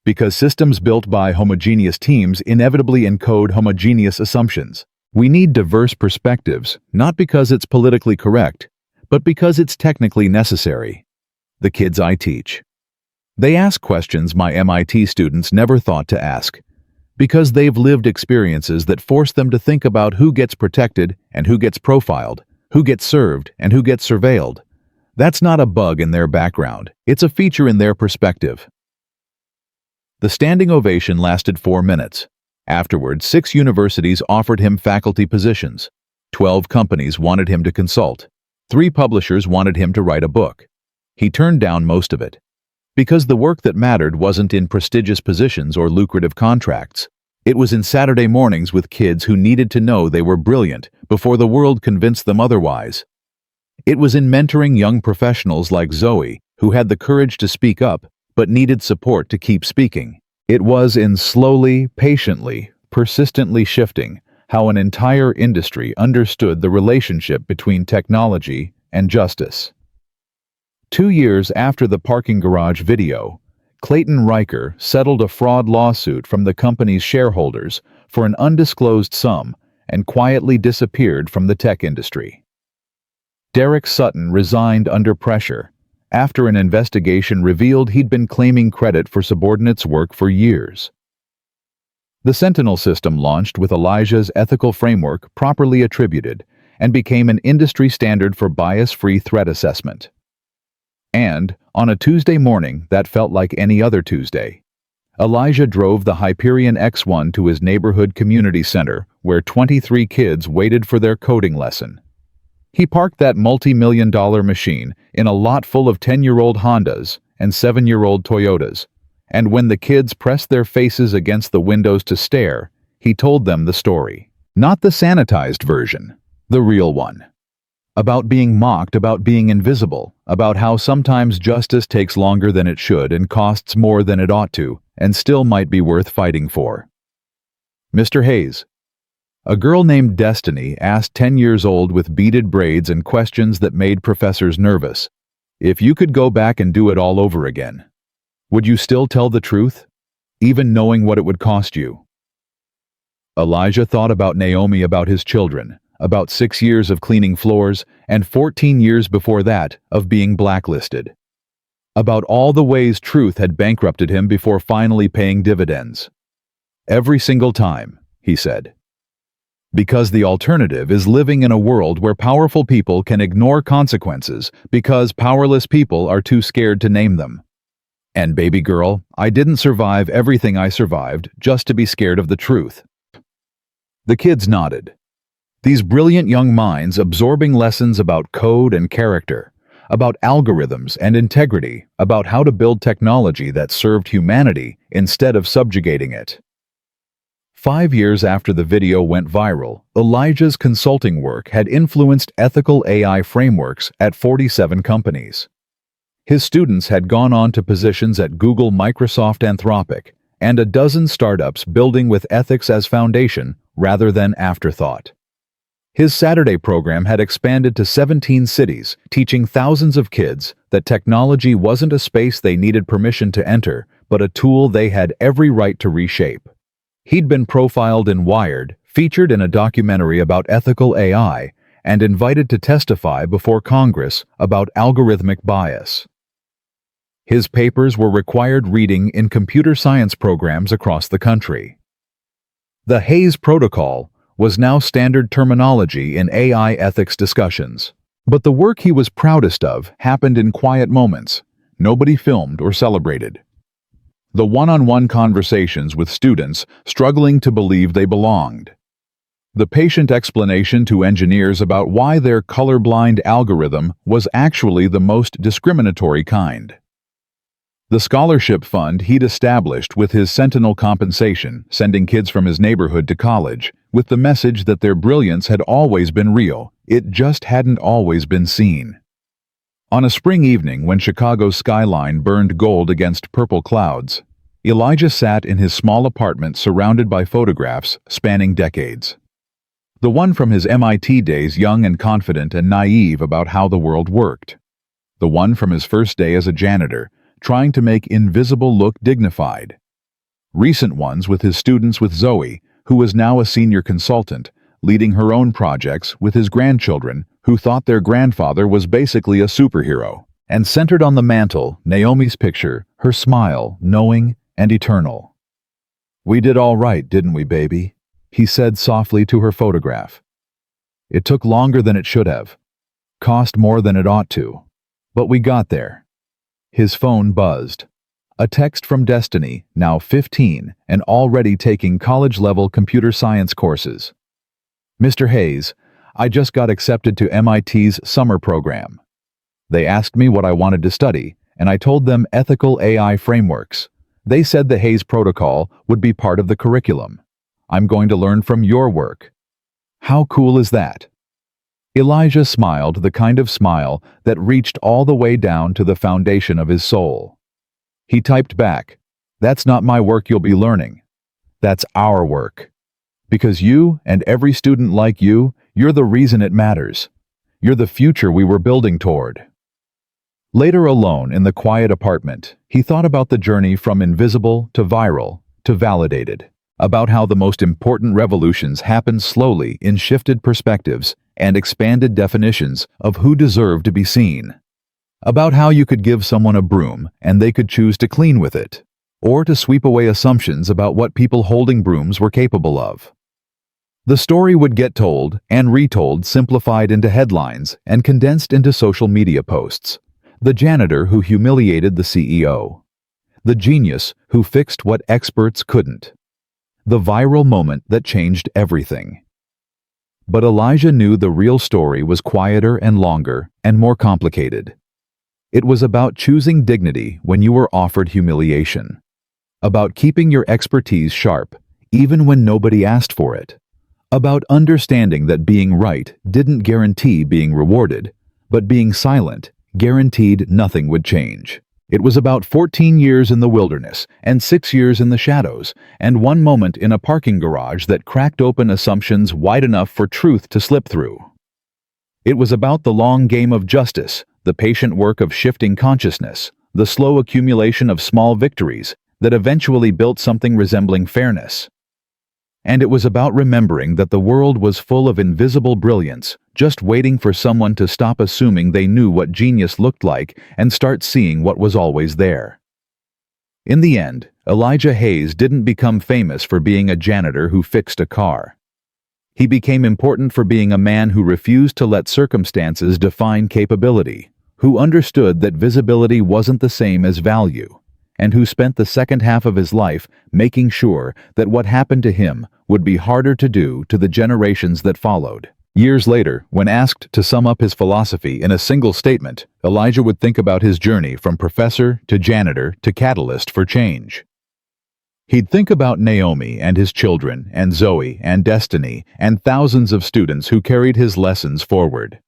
Because systems built by homogeneous teams inevitably encode homogeneous assumptions. We need diverse perspectives, not because it's politically correct, but because it's technically necessary. The kids I teach. They ask questions my MIT students never thought to ask, because they've lived experiences that force them to think about who gets protected and who gets profiled, who gets served and who gets surveilled. That's not a bug in their background, it's a feature in their perspective. The standing ovation lasted 4 minutes. Afterward, 6 universities offered him faculty positions. 12 companies wanted him to consult. 3 publishers wanted him to write a book. He turned down most of it. Because the work that mattered wasn't in prestigious positions or lucrative contracts. It was in Saturday mornings with kids who needed to know they were brilliant before the world convinced them otherwise. It was in mentoring young professionals like Zoe, who had the courage to speak up, but needed support to keep speaking. It was in slowly, patiently, persistently shifting how an entire industry understood the relationship between technology and justice. 2 years after the parking garage video, Clayton Riker settled a fraud lawsuit from the company's shareholders for an undisclosed sum and quietly disappeared from the tech industry. Derek Sutton resigned under pressure after an investigation revealed he'd been claiming credit for subordinates' work for years. The Sentinel system launched with Elijah's ethical framework properly attributed and became an industry standard for bias-free threat assessment. And, on a Tuesday morning that felt like any other Tuesday, Elijah drove the Hyperion X1 to his neighborhood community center, where 23 kids waited for their coding lesson. He parked that multi-million-dollar machine in a lot full of 10-year-old Hondas and 7-year-old Toyotas, and when the kids pressed their faces against the windows to stare, he told them the story. Not the sanitized version, the real one. About being mocked, about being invisible, about how sometimes justice takes longer than it should and costs more than it ought to, and still might be worth fighting for. Mr. Hayes. A girl named Destiny asked 10 years old with beaded braids and questions that made professors nervous. If you could go back and do it all over again, would you still tell the truth, even knowing what it would cost you? Elijah thought about Naomi, about his children, about 6 years of cleaning floors, and 14 years before that of being blacklisted. about all the ways truth had bankrupted him before finally paying dividends. Every single time, he said. Because the alternative is living in a world where powerful people can ignore consequences because powerless people are too scared to name them. And baby girl, I didn't survive everything I survived just to be scared of the truth. The kids nodded. These brilliant young minds absorbing lessons about code and character, about algorithms and integrity, about how to build technology that served humanity instead of subjugating it. 5 years after the video went viral, Elijah's consulting work had influenced ethical AI frameworks at 47 companies. His students had gone on to positions at Google, Microsoft, Anthropic, and a dozen startups building with ethics as foundation rather than afterthought. His Saturday program had expanded to 17 cities, teaching thousands of kids that technology wasn't a space they needed permission to enter, but a tool they had every right to reshape. He'd been profiled in Wired, featured in a documentary about ethical AI, and invited to testify before Congress about algorithmic bias. His papers were required reading in computer science programs across the country. The Hayes Protocol was now standard terminology in AI ethics discussions. But the work he was proudest of happened in quiet moments. Nobody filmed or celebrated. The one-on-one conversations with students struggling to believe they belonged. The patient explanation to engineers about why their colorblind algorithm was actually the most discriminatory kind. The scholarship fund he'd established with his Sentinel compensation, sending kids from his neighborhood to college, with the message that their brilliance had always been real, it just hadn't always been seen. On a spring evening when Chicago's skyline burned gold against purple clouds, Elijah sat in his small apartment surrounded by photographs spanning decades. The one from his MIT days, young and confident and naive about how the world worked. The one from his first day as a janitor, trying to make invisible look dignified. Recent ones with his students, with Zoe, who was now a senior consultant, leading her own projects with his grandchildren, who thought their grandfather was basically a superhero. And centered on the mantle, Naomi's picture, her smile, knowing and eternal. "We did all right, didn't we, baby?" he said softly to her photograph. "It took longer than it should have. Cost more than it ought to. But we got there." His phone buzzed. A text from Destiny, now 15 and already taking college-level computer science courses. "Mr. Hayes, I just got accepted to MIT's summer program. They asked me what I wanted to study, and I told them ethical AI frameworks. They said the Hayes Protocol would be part of the curriculum. I'm going to learn from your work. How cool is that?" Elijah smiled, the kind of smile that reached all the way down to the foundation of his soul. He typed back, "That's not my work you'll be learning. That's our work. Because you and every student like you, you're the reason it matters. You're the future we were building toward." Later, alone in the quiet apartment, he thought about the journey from invisible to viral to validated, about how the most important revolutions happened slowly in shifted perspectives and expanded definitions of who deserved to be seen, about how you could give someone a broom and they could choose to clean with it, or to sweep away assumptions about what people holding brooms were capable of. The story would get told and retold, simplified into headlines and condensed into social media posts. The janitor who humiliated the CEO. The genius who fixed what experts couldn't. The viral moment that changed everything. But Elijah knew the real story was quieter and longer and more complicated. It was about choosing dignity when you were offered humiliation. About keeping your expertise sharp, even when nobody asked for it. About understanding that being right didn't guarantee being rewarded, but being silent guaranteed nothing would change. It was about 14 years in the wilderness, and 6 years in the shadows, and 1 moment in a parking garage that cracked open assumptions wide enough for truth to slip through. It was about the long game of justice, the patient work of shifting consciousness, the slow accumulation of small victories that eventually built something resembling fairness. And it was about remembering that the world was full of invisible brilliance, just waiting for someone to stop assuming they knew what genius looked like and start seeing what was always there. In the end, Elijah Hayes didn't become famous for being a janitor who fixed a car. He became important for being a man who refused to let circumstances define capability, who understood that visibility wasn't the same as value, and who spent the second half of his life making sure that what happened to him would be harder to do to the generations that followed. Years later, when asked to sum up his philosophy in a single statement, Elijah would think about his journey from professor to janitor to catalyst for change. He'd think about Naomi and his children, and Zoe and Destiny, and thousands of students who carried his lessons forward.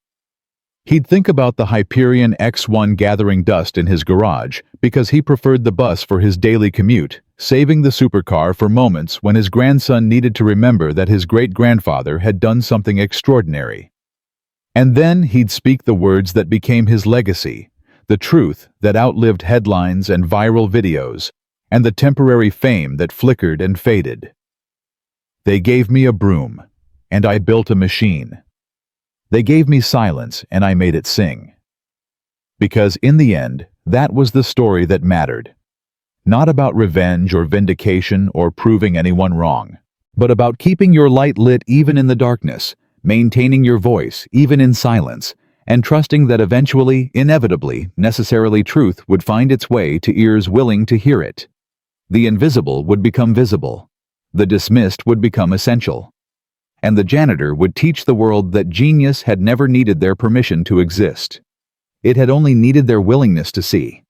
He'd think about the Hyperion X1 gathering dust in his garage because he preferred the bus for his daily commute, saving the supercar for moments when his grandson needed to remember that his great-grandfather had done something extraordinary. And then he'd speak the words that became his legacy, the truth that outlived headlines and viral videos, and the temporary fame that flickered and faded. They gave me a broom, and I built a machine. They gave me silence, and I made it sing. Because in the end, that was the story that mattered. Not about revenge or vindication or proving anyone wrong, but about keeping your light lit even in the darkness, maintaining your voice even in silence, and trusting that eventually, inevitably, necessarily truth would find its way to ears willing to hear it. The invisible would become visible. The dismissed would become essential. And the janitor would teach the world that genius had never needed their permission to exist. It had only needed their willingness to see.